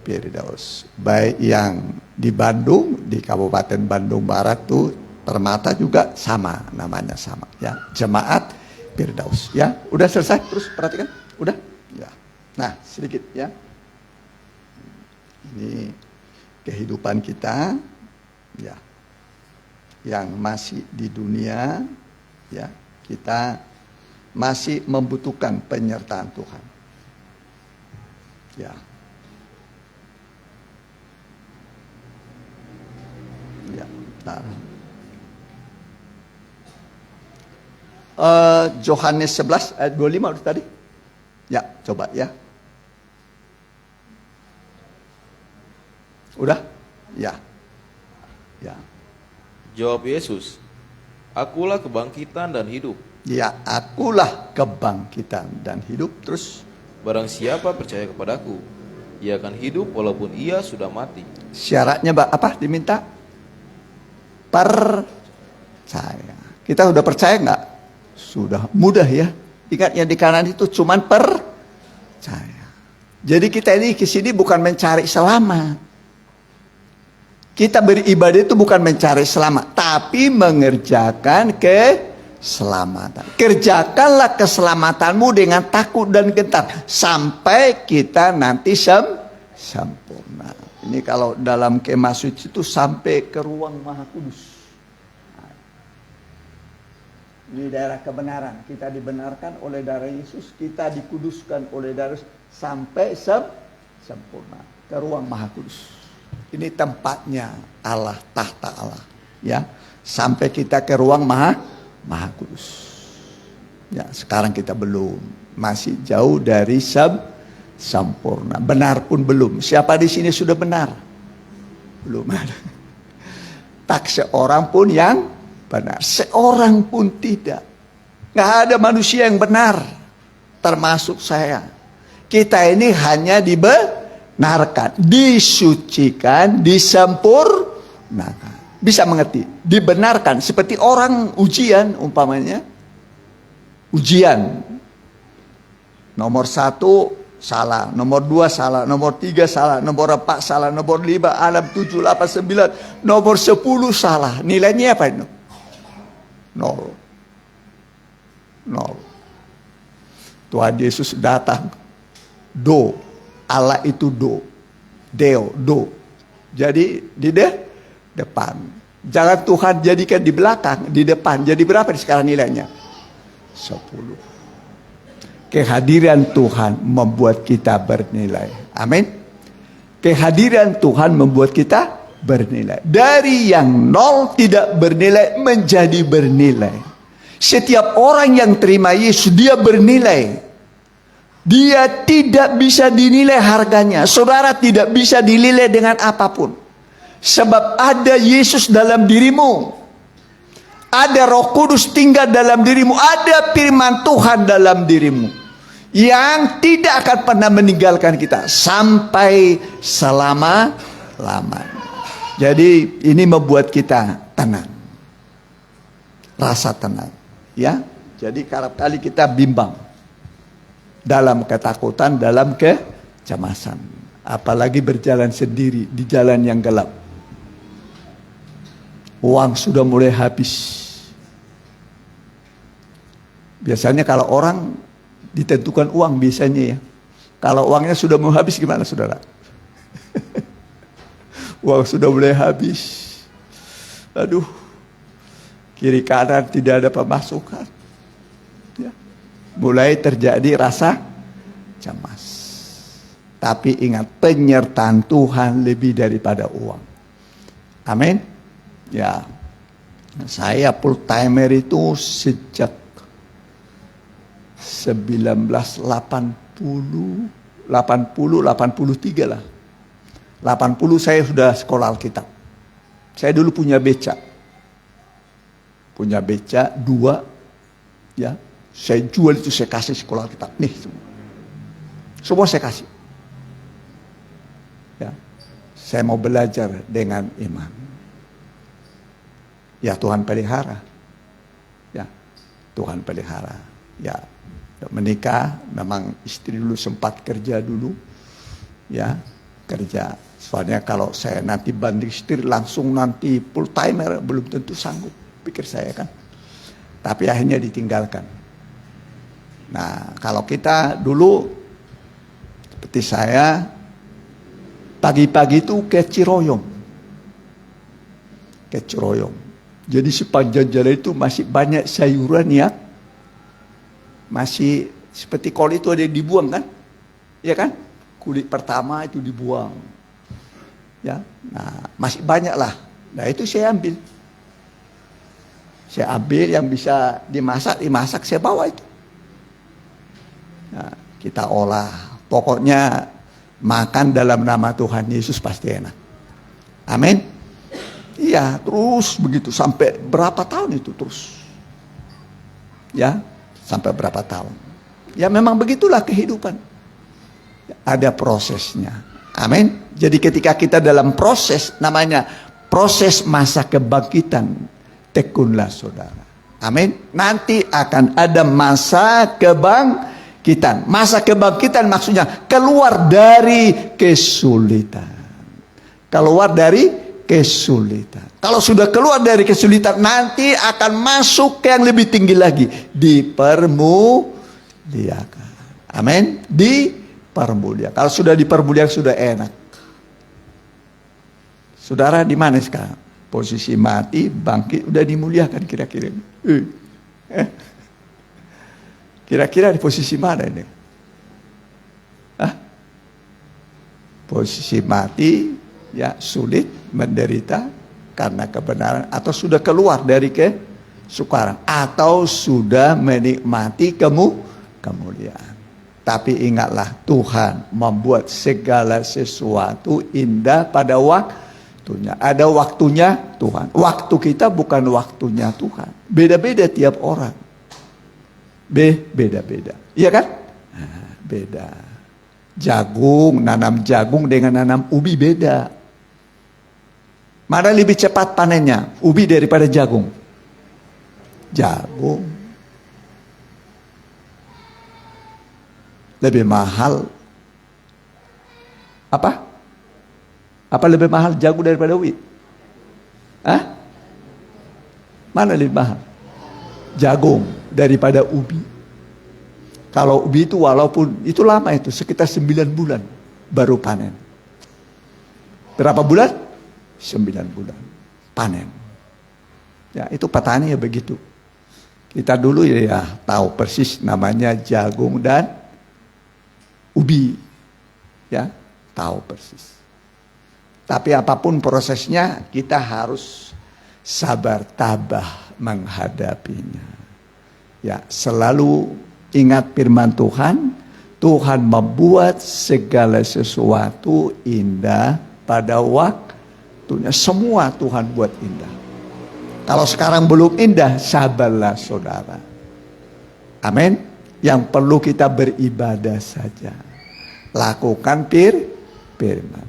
Firdaus. Baik yang di Bandung, di Kabupaten Bandung Barat tuh Permata juga sama, namanya sama ya. Jemaat Firdaus ya. Udah selesai? Terus perhatikan. Udah? Ya. Nah, sedikit ya. Ini kehidupan kita ya. Yang masih di dunia ya, kita masih membutuhkan penyertaan Tuhan. Ya. Ya, bentar. Yohanes 11 ayat 25 udah tadi? Ya, coba ya. Udah? Ya. Ya. Jawab Yesus, Akulah kebangkitan dan hidup. Ya, akulah kebangkitan dan hidup. Terus Barang siapa percaya kepadaku, ia akan hidup walaupun ia sudah mati. syaratnya apa diminta? Percaya. Kita udah percaya nggak? Sudah mudah ya. Ingat yang di kanan itu cuman percaya. Jadi kita ini kesini bukan mencari selamat. Kita beribadah itu bukan mencari selamat, tapi mengerjakan keselamatan. Kerjakanlah keselamatanmu dengan takut dan gentar sampai kita nanti sempurna. Ini kalau dalam kemah suci itu sampai ke ruang Maha Kudus. Ini daerah kebenaran. Kita dibenarkan oleh darah Yesus, kita dikuduskan oleh darah sampai sempurna ke ruang Maha Kudus. Ini tempatnya Allah, tahta Allah, ya. Sampai kita ke ruang Maha Kudus. Ya, sekarang kita belum, masih jauh dari sempurna. Benar pun belum. Siapa di sini sudah benar? Belum ada. Tak seorang pun yang benar. Seorang pun tidak. Nggak ada manusia yang benar, termasuk saya. Kita ini hanya dibenarkan, disucikan, disempurnakan. Bisa mengerti? Dibenarkan seperti orang ujian umpamanya. Ujian. Nomor 1 salah, nomor 2 salah, nomor 3 salah, nomor 4 salah, nomor 5, 6, 7, 8, 9, nomor 10 salah. Nilainya apa itu? 0. Tuhan Yesus datang. Allah itu Deo, do. Jadi di depan. Jangan Tuhan jadikan di belakang, di depan. Jadi berapa sekarang nilainya? 10. Kehadiran Tuhan membuat kita bernilai. Amin. Kehadiran Tuhan membuat kita bernilai. Dari yang nol tidak bernilai menjadi bernilai. Setiap orang yang terima Yesus, dia bernilai. Dia tidak bisa dinilai harganya. Saudara tidak bisa dinilai dengan apapun. Sebab ada Yesus dalam dirimu. Ada Roh Kudus tinggal dalam dirimu. Ada firman Tuhan dalam dirimu. Yang tidak akan pernah meninggalkan kita. Sampai selama-lamanya. Jadi ini membuat kita tenang. Rasa tenang. Ya. Jadi kerap kali kita bimbang. Dalam ketakutan, dalam kecemasan. Apalagi berjalan sendiri di jalan yang gelap. Uang sudah mulai habis. Biasanya kalau orang ditentukan uang biasanya ya. Kalau uangnya sudah mau habis gimana saudara? Uang sudah mulai habis. Aduh. Kiri kanan tidak ada pemasukan. Ya. Mulai terjadi rasa cemas. Tapi ingat, penyertaan Tuhan lebih daripada uang. Amin. Ya. Saya full timer itu sejak 1980, 83 lah. 80 saya sudah sekolah Alkitab. Saya dulu punya beca. Punya beca 2. Ya. Saya jual itu, saya kasih sekolah Alkitab. Nih semua. Semua saya kasih. Ya. Saya mau belajar dengan iman. Ya Tuhan pelihara. Ya. Tuhan pelihara. Ya. Menikah, memang istri dulu sempat kerja dulu. Ya. Kerja. Soalnya kalau saya nanti banding istri langsung nanti full timer belum tentu sanggup, pikir saya kan. Tapi akhirnya ditinggalkan. Nah, kalau kita dulu seperti saya pagi-pagi itu ke Ciroyom. Ke Ciroyom. Jadi sepanjang jalan itu masih banyak sayuran ya. Masih seperti kol itu ada yang dibuang kan? Iya kan? Kulit pertama itu dibuang. Ya, nah masih banyak lah. Nah itu saya ambil. Saya ambil yang bisa dimasak saya bawa itu. Nah, kita olah. Pokoknya makan dalam nama Tuhan Yesus pasti enak. Amin. Iya, terus begitu sampai berapa tahun itu terus. Ya, sampai berapa tahun. Ya memang begitulah kehidupan. Ada prosesnya. Amin. Jadi ketika kita dalam proses, namanya proses masa kebangkitan, tekunlah saudara. Amin. Nanti akan ada masa kebangkitan. Masa kebangkitan maksudnya keluar dari kesulitan. Keluar dari kesulitan. Kalau sudah keluar dari kesulitan, nanti akan masuk ke yang lebih tinggi lagi. Dipermuliakan. Amin. Dipermuliakan. Kalau sudah dipermuliakan sudah enak. Saudara di mana sekarang? Posisi mati, bangkit, udah dimuliakan kira-kira. Kira-kira di posisi mana ini? Hah? Posisi mati, ya sulit, menderita karena kebenaran, atau sudah keluar dari kesukaran, atau sudah menikmati kemuliaan. Tapi ingatlah, Tuhan membuat segala sesuatu indah pada waktunya. Ada waktunya Tuhan. Waktu kita bukan waktunya Tuhan. Beda-beda tiap orang. Beda-beda. Iya kan? Nah, beda. Jagung, nanam jagung dengan nanam ubi beda. Mana lebih cepat panennya? Ubi daripada jagung? Jagung. Lebih mahal. Apa? Apa lebih mahal jagung daripada ubi? Hah? Mana lebih mahal? Jagung daripada ubi. Kalau ubi itu walaupun itu lama itu sekitar 9 bulan baru panen. Berapa bulan? 9 bulan. Panen. Ya, itu petani ya begitu. Kita dulu ya tahu persis namanya jagung dan ubi. Ya, tahu persis. Tapi apapun prosesnya, kita harus sabar tabah menghadapinya. Ya, selalu ingat firman Tuhan. Tuhan membuat segala sesuatu indah pada waktunya. Semua Tuhan buat indah. Kalau sekarang belum indah, sabarlah saudara. Amin. Yang perlu kita beribadah saja. Lakukan firman.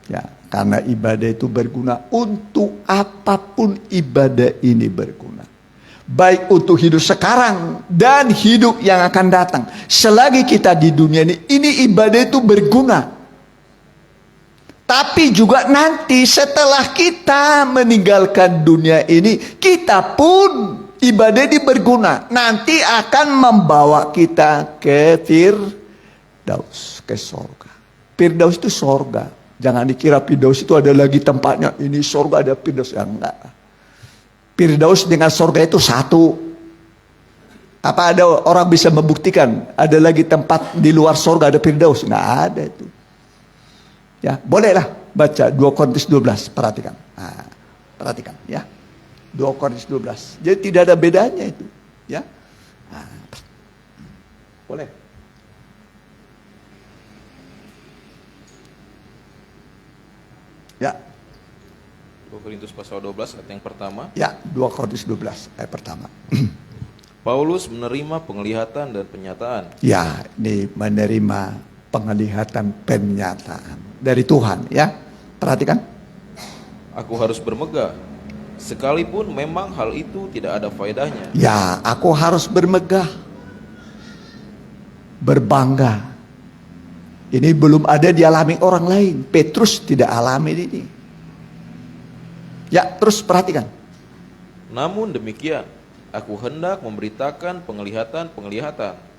Ya, karena ibadah itu berguna. Untuk apapun ibadah ini berguna. Baik untuk hidup sekarang dan hidup yang akan datang. Selagi kita di dunia ini ibadah itu berguna. Tapi juga nanti setelah kita meninggalkan dunia ini, kita pun ibadah ini berguna. Nanti akan membawa kita ke Firdaus, ke sorga. Firdaus itu sorga. Jangan dikira Firdaus itu ada lagi tempatnya. Ini sorga ada Firdaus. Ya enggak. Firdaus dengan sorga itu satu. Apa ada orang bisa membuktikan ada lagi tempat di luar sorga ada Firdaus? Enggak ada itu. Ya, bolehlah baca 2 Korintus 12, perhatikan. Nah, perhatikan ya. 2 Korintus 12. Jadi tidak ada bedanya itu, ya. Nah, boleh. Ya. 2 Korintus pasal 12 ayat yang pertama. Ya, 2 Korintus 12 ayat pertama. Paulus menerima penglihatan dan penyataan. Ya, ini menerima penglihatan penyataan dari Tuhan, ya. Perhatikan. Aku harus bermegah, sekalipun memang hal itu tidak ada faedahnya. Ya, aku harus bermegah, berbangga. Ini belum ada dialami orang lain. Petrus tidak alami ini. Ya, terus perhatikan. Namun demikian, aku hendak memberitakan penglihatan-penglihatan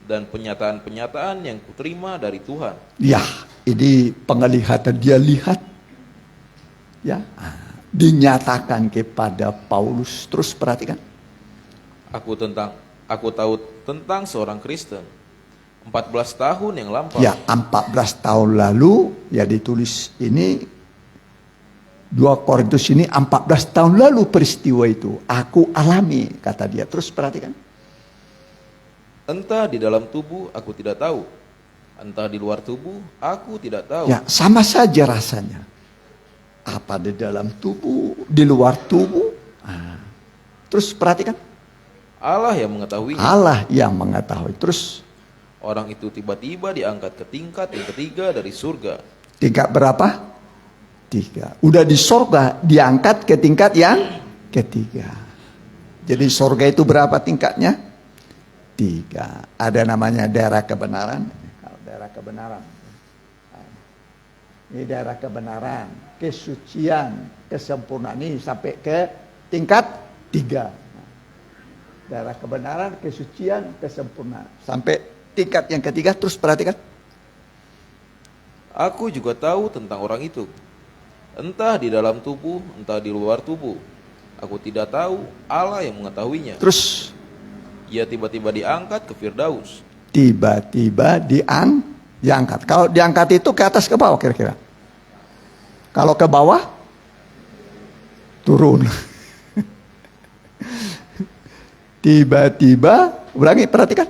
dan penyataan-penyataan yang kuterima dari Tuhan. Ya, ini penglihatan dia lihat. Ya, dinyatakan kepada Paulus. Terus perhatikan. Aku tahu tentang seorang Kristen 14 tahun yang lampau. Ya, 14 tahun lalu ya ditulis ini 2 Korintus ini 14 tahun lalu peristiwa itu aku alami, kata dia. Terus perhatikan. Entah di dalam tubuh aku tidak tahu, entah di luar tubuh aku tidak tahu. Ya, sama saja rasanya. Apa di dalam tubuh, di luar tubuh. Nah, terus perhatikan. Allah yang mengetahuinya. Allah yang mengetahui. Terus orang itu tiba-tiba diangkat ke tingkat yang ketiga dari surga. tingkat berapa? 3. Udah di sorga, diangkat ke tingkat yang ketiga. Jadi sorga itu berapa tingkatnya? 3. Ada namanya daerah kebenaran. Daerah kebenaran. Ini daerah kebenaran, kesucian, kesempurnaan. Ini sampai ke tingkat 3. Daerah kebenaran, kesucian, kesempurnaan. Sampai tingkat yang ketiga. Terus perhatikan. Aku juga tahu tentang orang itu. Entah di dalam tubuh, entah di luar tubuh. Aku tidak tahu, Allah yang mengetahuinya. Terus Ia tiba-tiba diangkat ke Firdaus. tiba-tiba diangkat. Kalau diangkat itu ke atas ke bawah kira-kira. Kalau ke bawah turun. Tiba-tiba, ulangi perhatikan.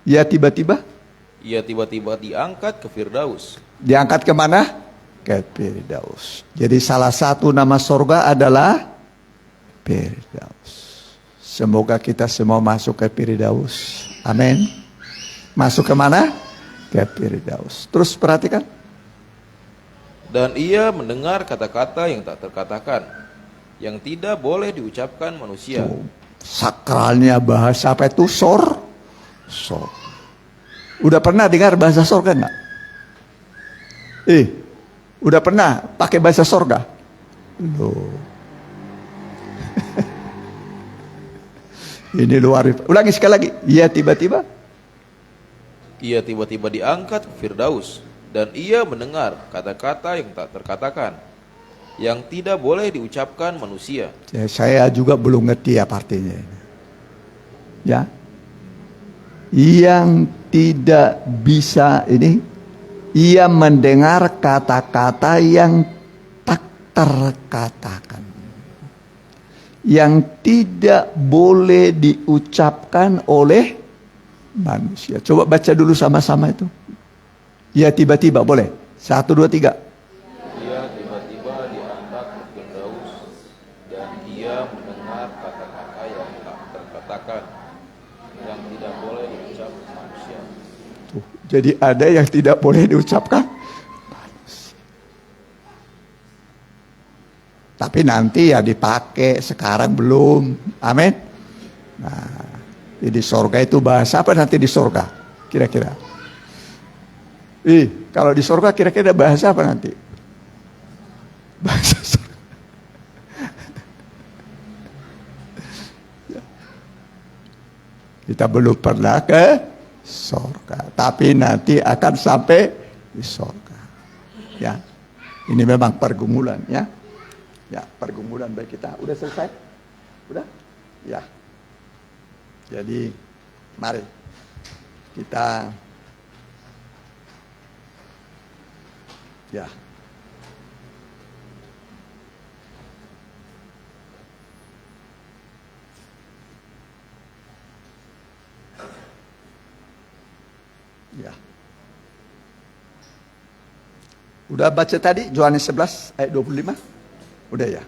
Ya tiba-tiba Ia tiba-tiba diangkat ke Firdaus. diangkat ke mana? Ke Firdaus. Jadi salah satu nama sorga adalah Firdaus. Semoga kita semua masuk ke Firdaus. Amin. Masuk ke mana? Ke Firdaus. Terus perhatikan. Dan ia mendengar kata-kata yang tak terkatakan, yang tidak boleh diucapkan manusia. Sakralnya bahasa apa itu? Sor. Udah pernah dengar bahasa sorga enggak? Udah pernah pakai bahasa sorga? Loh. Ini luar biasa. Ulangi sekali lagi. Ia tiba-tiba Ia tiba-tiba diangkat ke Firdaus. dan ia mendengar kata-kata yang tak terkatakan, yang tidak boleh diucapkan manusia. Ya, saya juga belum ngerti apa artinya ini. Ya. Yang tidak bisa ini, ia mendengar kata-kata yang tak terkatakan, yang tidak boleh diucapkan oleh manusia. Coba baca dulu sama-sama itu. Ya tiba-tiba boleh. 1, 2, 3. Ia tiba-tiba diangkat ke Firdaus, dan ia mendengar kata-kata yang tak terkatakan, yang tidak boleh diucapkan manusia. Tuh, jadi ada yang tidak boleh diucapkan manusia. Tapi nanti ya dipakai, sekarang belum. Amin. Nah, jadi sorga itu bahasa apa nanti di sorga? Kira-kira. Kalau di sorga kira-kira bahasa apa nanti? Bahasa sorga. Kita belum pernah ke sorga, tapi nanti akan sampai di sorga. Ya, ini memang pergumulan ya. Ya, pergumulan bagi kita. Udah selesai? Udah? Ya. Jadi, mari kita ya. Ya. Udah baca tadi Yohanes 11 ayat 25? Udah ya?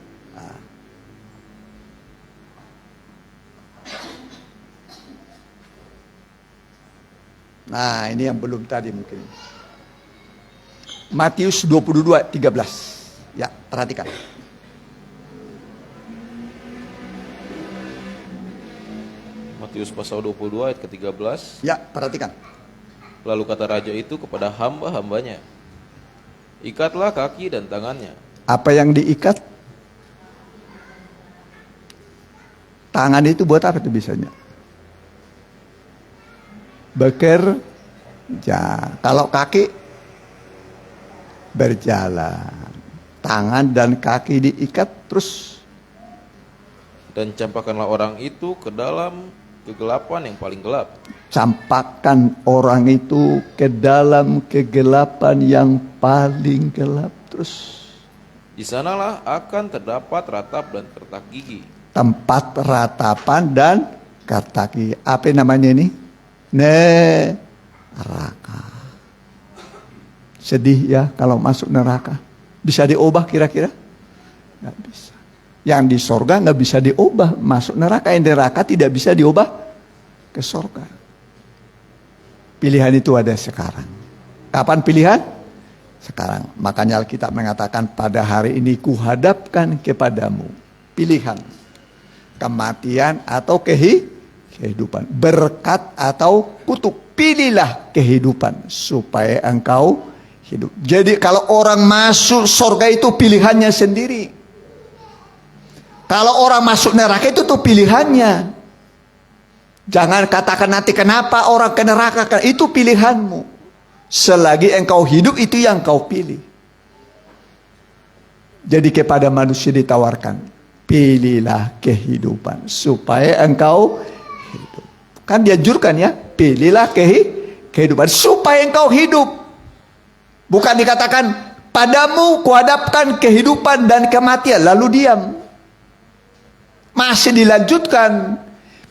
Nah, ini yang belum tadi mungkin. Matius 22 13. Ya, perhatikan. Matius pasal 22 ayat ke-13. Ya, perhatikan. Lalu kata raja itu kepada hamba-hambanya, ikatlah kaki dan tangannya. Apa yang diikat? Tangan itu buat apa itu bisanya? Bekerja. Kalau kaki berjalan, tangan dan kaki diikat terus. Dan campakkanlah orang itu ke dalam kegelapan yang paling gelap. Campakkan orang itu ke dalam kegelapan yang paling gelap. Terus Di sanalah akan terdapat ratap dan kertak gigi. tempat ratapan dan kertak gigi. Apa namanya ini? Neraka. Sedih ya kalau masuk neraka. Bisa diubah kira-kira? Nggak bisa. Yang di sorga nggak bisa diubah. Masuk neraka, yang neraka tidak bisa diubah ke sorga. Pilihan itu ada sekarang. Kapan pilihan? Sekarang. Makanya Alkitab mengatakan pada hari ini kuhadapkan kepadamu pilihan. Kematian atau kehidupan. Berkat atau kutuk. Pilihlah kehidupan supaya engkau hidup. Jadi kalau orang masuk surga itu pilihannya sendiri. Kalau orang masuk neraka itu tuh pilihannya. Jangan katakan nanti kenapa orang ke neraka. Itu pilihanmu. Selagi engkau hidup itu yang kau pilih. Jadi kepada manusia ditawarkan, pilihlah kehidupan supaya engkau hidup. Kan dianjurkan ya, pilihlah kehidupan supaya engkau hidup. Bukan dikatakan padamu kuhadapkan kehidupan dan kematian lalu diam. Masih dilanjutkan,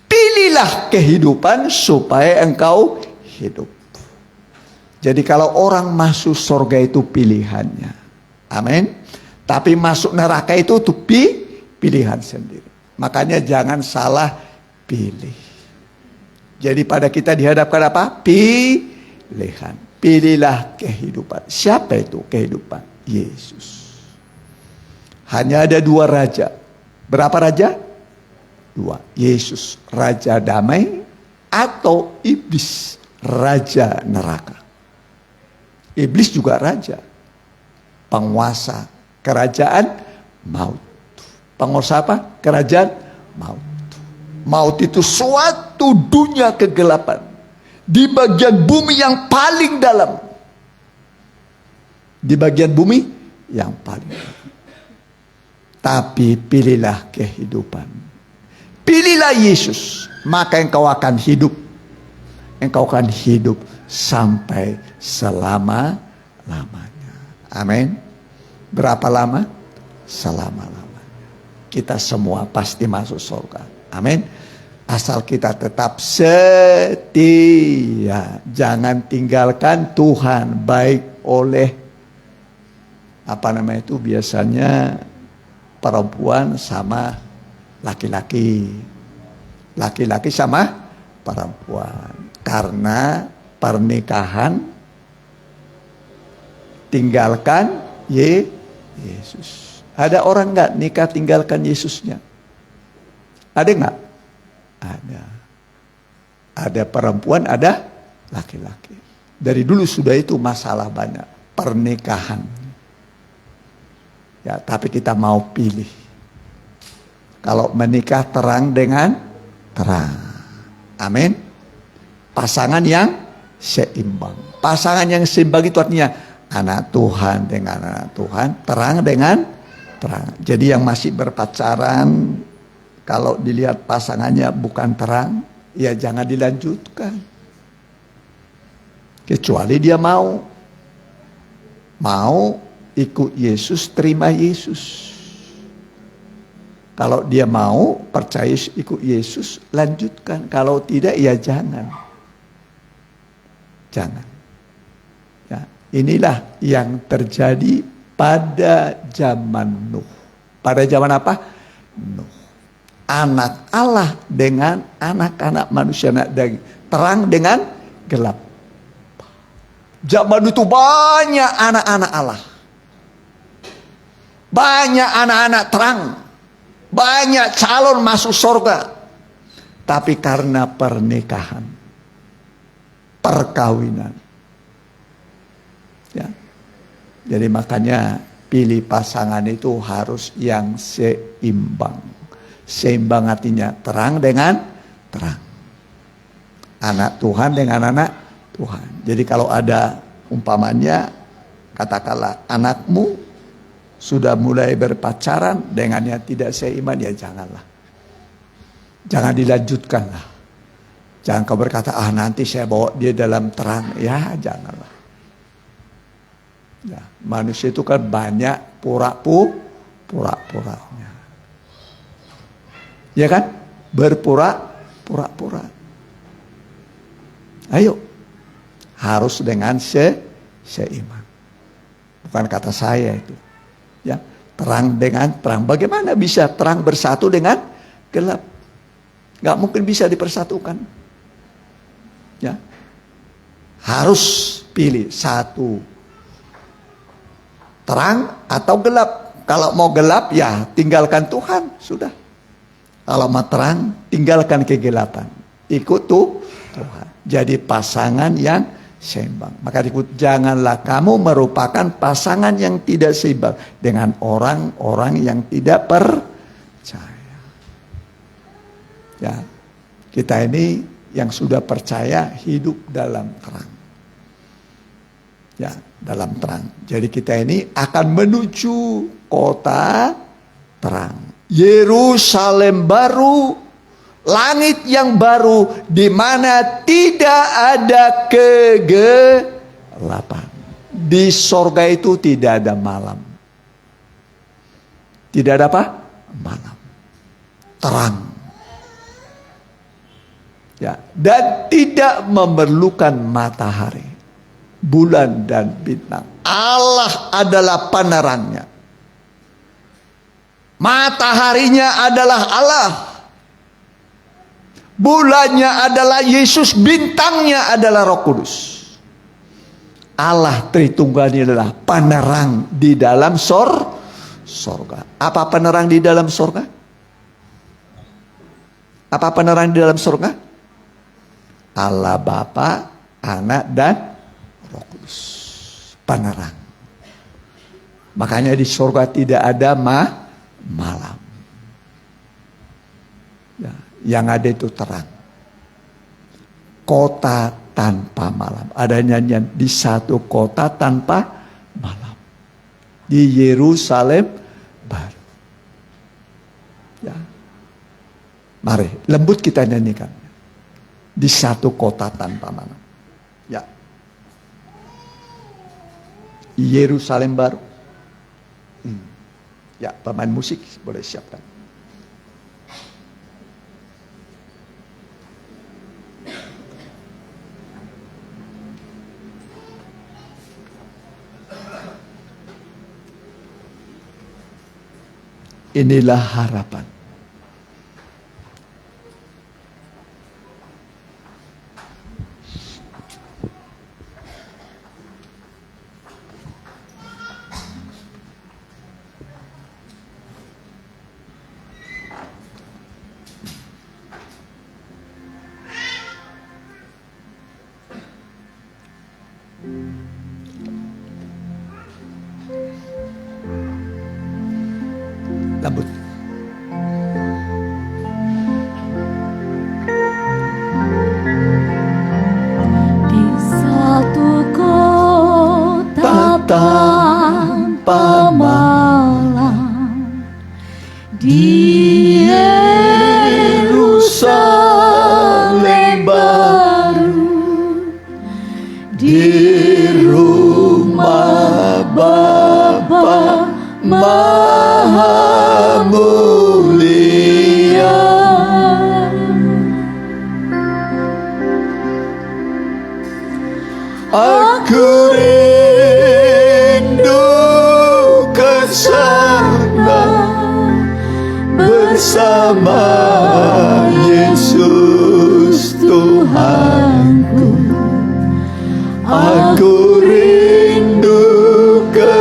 pilihlah kehidupan supaya engkau hidup. Jadi kalau orang masuk surga itu pilihannya. Amin. Tapi masuk neraka itu tuh pilihan sendiri. Makanya jangan salah pilih. Jadi pada kita dihadapkan apa? Pilihan. Pilihlah kehidupan. Siapa itu kehidupan? Yesus. Hanya ada 2 raja. Berapa raja? 2. Yesus, raja damai, atau iblis, raja neraka. Iblis juga raja, penguasa kerajaan maut. Penguasa apa? Kerajaan maut. Maut itu suatu dunia kegelapan di bagian bumi yang paling dalam. di bagian bumi yang paling baik. Tapi pilihlah kehidupan. Pilihlah Yesus, maka engkau akan hidup. Engkau akan hidup sampai selama-lamanya. Amin. Berapa lama? Selama-lamanya. Kita semua pasti masuk surga. Amin. Asal kita tetap setia. Jangan tinggalkan Tuhan, baik oleh biasanya perempuan sama laki-laki. Laki-laki sama perempuan. Karena pernikahan tinggalkan Yesus. Ada orang nggak nikah tinggalkan Yesusnya? Ada nggak? Ada. Ada perempuan, ada laki-laki. Dari dulu sudah itu masalah banyak pernikahan. Ya, tapi kita mau pilih. Kalau menikah terang dengan terang. Amin. Pasangan yang seimbang. Pasangan yang seimbang itu artinya anak Tuhan dengan anak Tuhan, terang dengan terang. Jadi yang masih berpacaran, kalau dilihat pasangannya bukan terang, ya jangan dilanjutkan. Kecuali dia mau ikut Yesus, terima Yesus. Kalau dia mau percaya ikut Yesus, lanjutkan. Kalau tidak, ya jangan. Jangan. Ya, inilah yang terjadi pada zaman Nuh. Pada zaman apa? Nuh. Anak Allah dengan anak-anak manusia, terang dengan gelap. Zaman itu banyak anak-anak Allah. Banyak anak-anak terang. Banyak calon masuk surga. Tapi karena pernikahan, perkawinan. Ya. Jadi makanya pilih pasangan itu harus yang seimbang. Seimbang artinya terang dengan terang. Anak Tuhan dengan anak Tuhan. Jadi kalau ada umpamanya, katakanlah anakmu sudah mulai berpacaran dengan yang tidak seiman, ya janganlah. Jangan dilanjutkanlah. Jangan kau berkata, nanti saya bawa dia dalam terang. Ya janganlah. Ya, manusia itu kan banyak pura-puranya. Ya kan? Berpura-pura. Ayo. Harus dengan seiman. Bukan kata saya itu. Ya, terang dengan terang. Bagaimana bisa terang bersatu dengan gelap? Gak mungkin bisa dipersatukan. Ya, harus pilih satu, terang atau gelap. Kalau mau gelap, ya tinggalkan Tuhan, sudah. Kalau mau terang, tinggalkan kegelapan. Ikut Tuhan. Jadi pasangan yang seimbang. Maka janganlah kamu merupakan pasangan yang tidak seimbang dengan orang-orang yang tidak percaya. Ya, kita ini yang sudah percaya hidup dalam terang. Ya, dalam terang. Jadi kita ini akan menuju kota terang. Yerusalem baru, langit yang baru, di mana tidak ada kegelapan. Di sorga itu tidak ada malam. Tidak ada apa? Malam. Terang. Ya, dan tidak memerlukan matahari, bulan dan bintang. Allah adalah penerangnya. Mataharinya adalah Allah. Bulannya adalah Yesus, bintangnya adalah Roh Kudus. Allah Tritunggal ini adalah penerang di dalam sorga. Apa penerang di dalam sorga? Apa penerang di dalam sorga? Allah Bapa, Anak dan Roh Kudus. Penerang. Makanya di sorga tidak ada malam. Ya, yang ada itu terang. Kota tanpa malam. Ada nyanyian, di satu kota tanpa malam. di Yerusalem baru. Ya. Mari, lembut kita nyanyikan. Di satu kota tanpa mana. Ya. Yerusalem baru. Ya, pemain musik boleh siapkan. Inilah harapan. Lembut. Di satu kota tanpa malam, di Yerusalem baru, Di rumah Bapa Maha Mulia. Aku rindu ke sana bersama Yesus Tuhanku. Aku rindu ke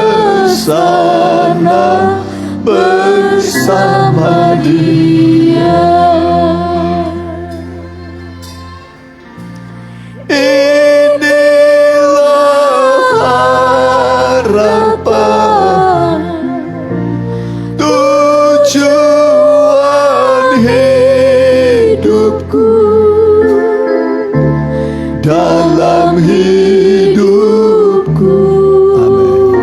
sana bersama Dia. Inilah harapan, tujuan hidupku dalam hidupku. Amin.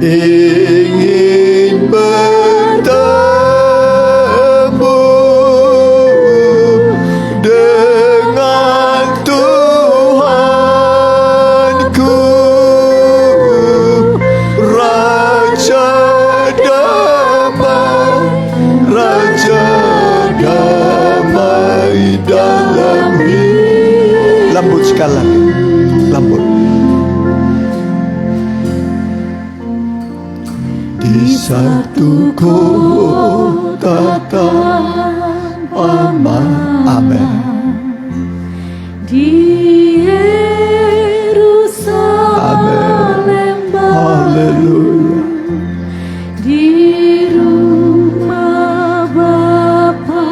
Ingin bertemu dengan Tuhanku, Raja damai, Raja damai dalam hidup. Lembut sekali lagi, lembut. Di satu kota tanpa amin. di Yerusalem baru, Haleluya. di rumah Bapa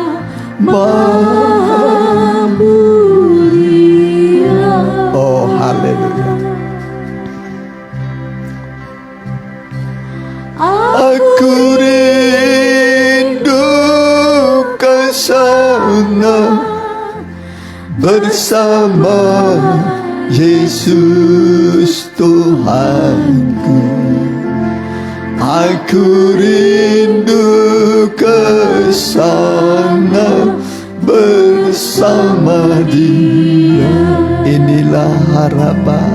Maha Mulia. Oh, haleluya. Aku rindu ke sana bersama Yesus Tuhanku. Aku rindu ke sana bersama Dia. Inilah harapan.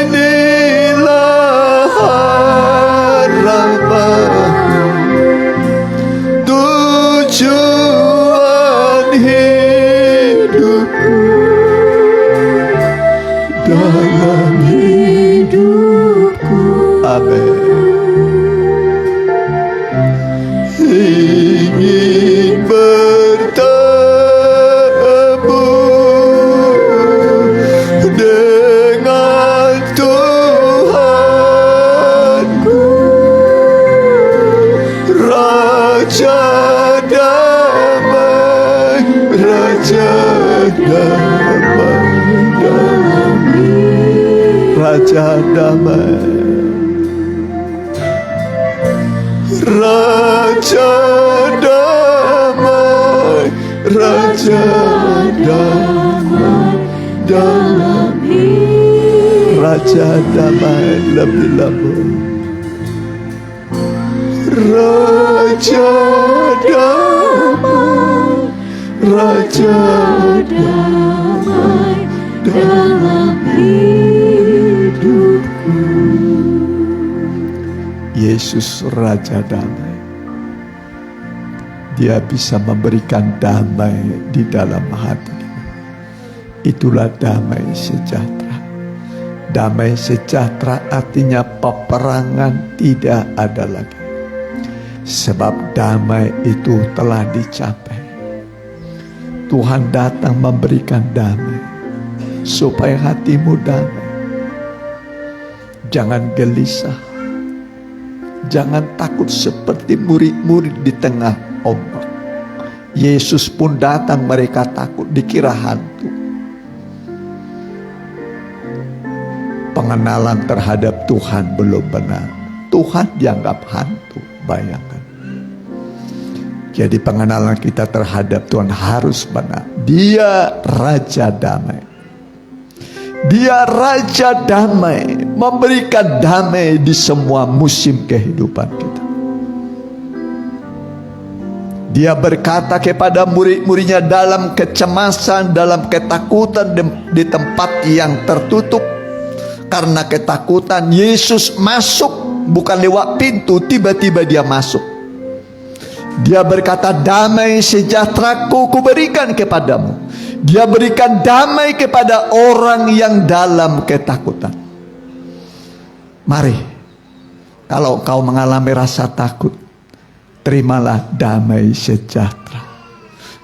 Inilah harapan, tujuan hidupku dalam hidupku. Amin. Ingin bertemu dengan Tuhanku, Raja damai, Raja damai dalam hidup. Raja damai, Raja damai, Raja damai dalam hidup. Raja damai lebih lama. Raja damai, Raja damai dalam hidupku. Yesus Raja damai. Dia bisa memberikan damai di dalam hati. Itulah damai sejahtera. Damai sejahtera artinya peperangan tidak ada lagi. Sebab damai itu telah dicapai. Tuhan datang memberikan damai supaya hatimu damai. Jangan gelisah. Jangan takut seperti murid-murid di tengah ombak. Yesus pun datang, mereka takut, dikira hantu. Pengenalan terhadap Tuhan belum benar. Tuhan dianggap hantu, bayangkan. Jadi pengenalan kita terhadap Tuhan harus benar. Dia Raja damai. Dia Raja damai, memberikan damai di semua musim kehidupan kita. Dia berkata kepada murid-muridnya dalam kecemasan, dalam ketakutan di tempat yang tertutup. Karena ketakutan, Yesus masuk, bukan lewat pintu, tiba-tiba dia masuk. Dia berkata, damai sejahteraku kuberikan kepadamu. Dia berikan damai kepada orang yang dalam ketakutan. Mari, kalau kau mengalami rasa takut, terimalah damai sejahtera.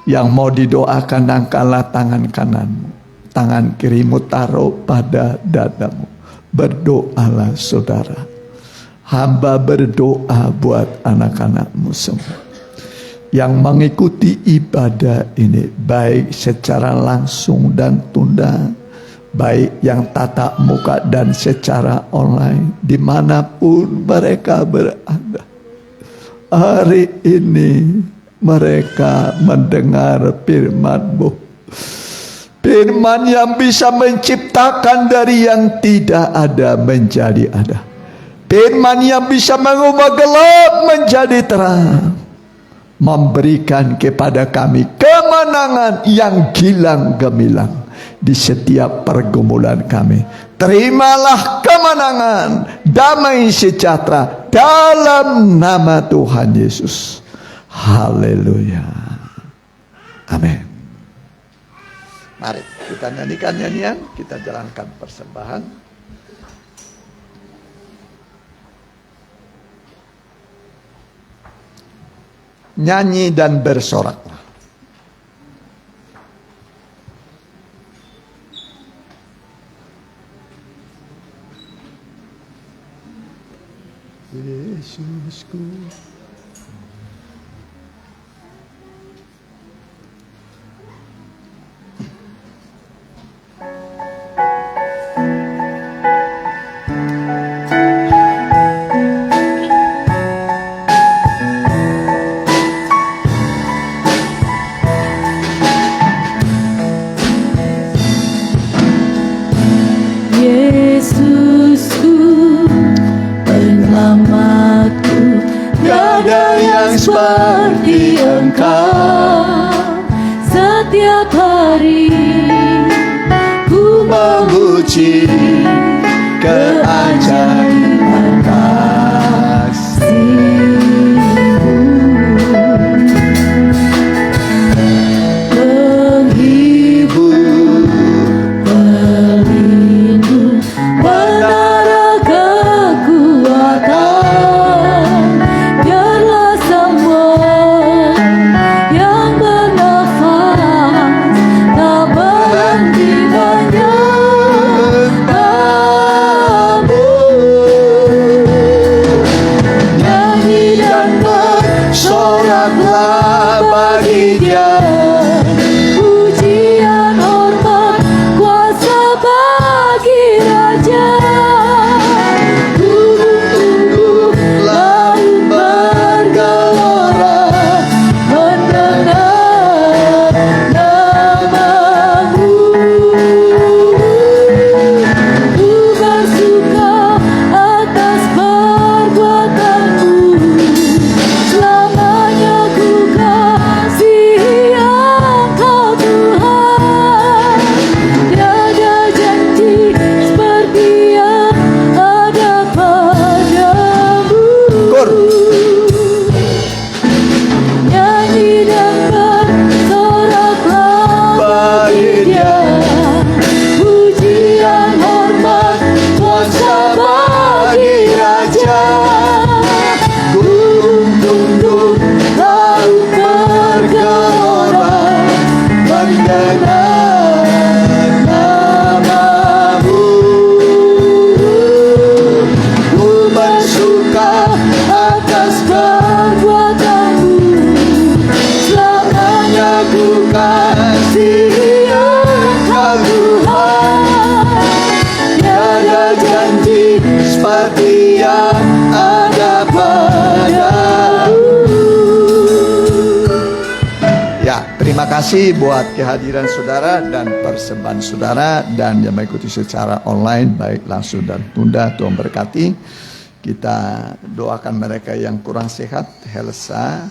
Yang mau didoakan, angkatlah tangan kananmu, tangan kirimu taruh pada dadamu. Berdoalah saudara. Hamba berdoa buat anak-anakmu semua yang mengikuti ibadah ini, baik secara langsung dan tunda, baik yang tatap muka dan secara online, dimanapun mereka berada. Hari ini mereka mendengar firman-Mu, firman yang bisa menciptakan dari yang tidak ada menjadi ada, firman yang bisa mengubah gelap menjadi terang, memberikan kepada kami kemenangan yang gilang gemilang di setiap pergumulan kami. Terimalah kemenangan, damai sejahtera dalam nama Tuhan Yesus. Haleluya. Amin. Mari kita nyanyikan nyanyian, kita jalankan persembahan. Nyanyi dan bersoraklah. Yesusku, Yesusku, penyelamatku, tiada yang seperti Engkau. Setiap hari ku memuji keajaiban kasih-Mu. Penghibur, pelindung, menara kekuatan. Biarlah semua yang bernafas tak berhenti menyanyi seperti yang ada padamu. Ya, terima kasih buat kehadiran saudara dan persembahan saudara dan yang mengikuti secara online baik langsung dan tunda. Tuhan berkati. Kita doakan mereka yang kurang sehat, Helsa,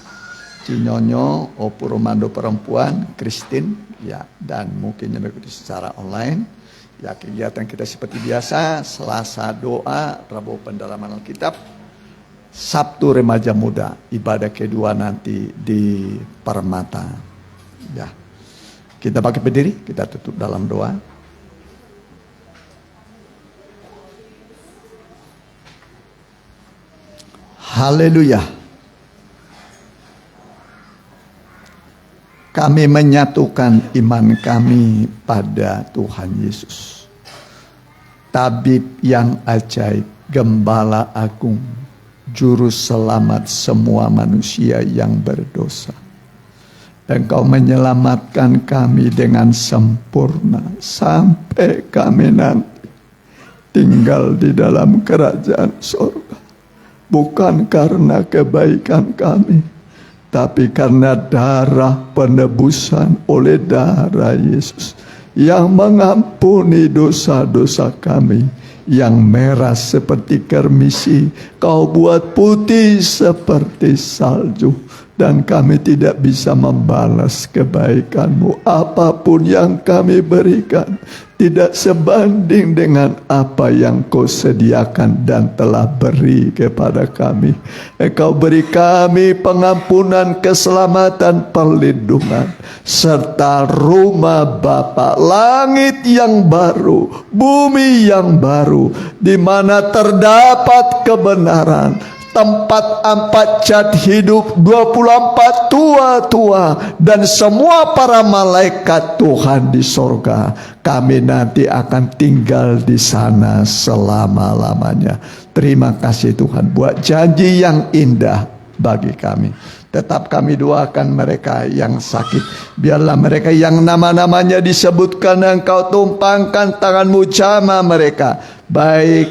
Cinyonyo, Opu Romando perempuan, Christine, ya, dan mungkin yang mengikuti secara online. Ya, kegiatan kita seperti biasa, Selasa doa, Rabu pendalaman Alkitab, Sabtu remaja muda, ibadah kedua nanti di Permata. Ya, kita pakai berdiri, kita tutup dalam doa. Haleluya. Kami menyatukan iman kami pada Tuhan Yesus, Tabib yang ajaib, Gembala agung, Juru selamat semua manusia yang berdosa. Engkau menyelamatkan kami dengan sempurna sampai kami nanti tinggal di dalam kerajaan surga. Bukan karena kebaikan kami, tapi karena darah penebusan oleh darah Yesus yang mengampuni dosa-dosa kami, yang merah seperti kermisi kau buat putih seperti salju, dan kami tidak bisa membalas kebaikan-Mu. Apapun yang kami berikan tidak sebanding dengan apa yang Kau sediakan dan telah beri kepada kami. Engkau beri kami pengampunan, keselamatan, perlindungan, serta rumah Bapa, langit yang baru, bumi yang baru, di mana terdapat kebenaran, tempat 4 cat hidup, 24 tua-tua, dan semua para malaikat Tuhan di sorga. Kami nanti akan tinggal di sana selama-lamanya. Terima kasih Tuhan buat janji yang indah bagi kami. Tetap kami doakan mereka yang sakit. Biarlah mereka yang nama-namanya disebutkan, Engkau tumpangkan tangan-Mu, jamah mereka. Baik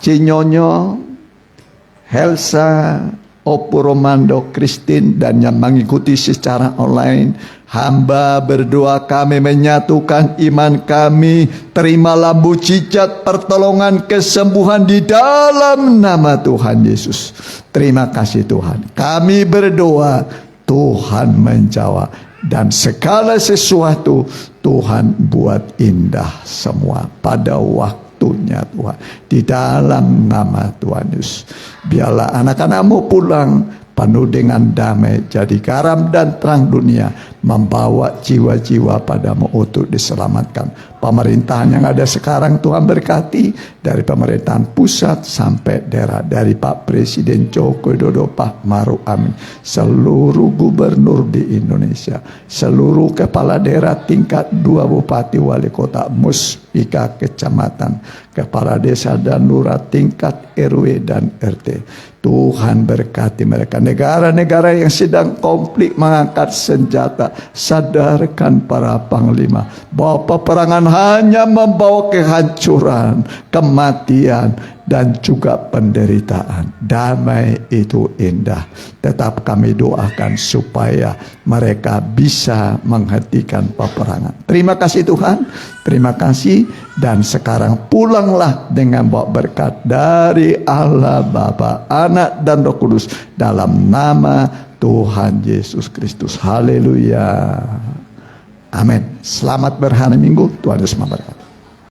Cinyonyo, Helsa, Opu Romando, Christine, dan yang mengikuti secara online. Hamba berdoa kami menyatukan iman kami. Terimalah mujizat, pertolongan, kesembuhan di dalam nama Tuhan Yesus. Terima kasih Tuhan. Kami berdoa, Tuhan menjawab. Dan segala sesuatu Tuhan buat indah semua pada waktunya Tuhan. Di dalam nama Tuhan Yesus. Biarlah anak-anak-Mu pulang penuh dengan damai, jadi garam dan terang dunia, membawa jiwa-jiwa padamu untuk diselamatkan. Pemerintahan yang ada sekarang Tuhan berkati, dari pemerintahan pusat sampai daerah, dari Pak Presiden Joko Widodo, Pak Maruf Amin, seluruh gubernur di Indonesia, seluruh kepala daerah tingkat 2 bupati wali kota, muspika kecamatan, kepala desa dan lurah tingkat RW dan RT. Tuhan berkati mereka. Negara-negara yang sedang konflik mengangkat senjata, sadarkan para panglima bahwa peperangan hanya membawa kehancuran, kematian, dan juga penderitaan. Damai itu indah. Tetap kami doakan supaya mereka bisa menghentikan peperangan. Terima kasih Tuhan. Terima kasih. Dan sekarang pulanglah dengan bawa berkat dari Allah Bapa, Anak, dan Roh Kudus, dalam nama Tuhan Yesus Kristus. Haleluya. Amin. Selamat berhari Minggu. Tuhan Yesus memberkati.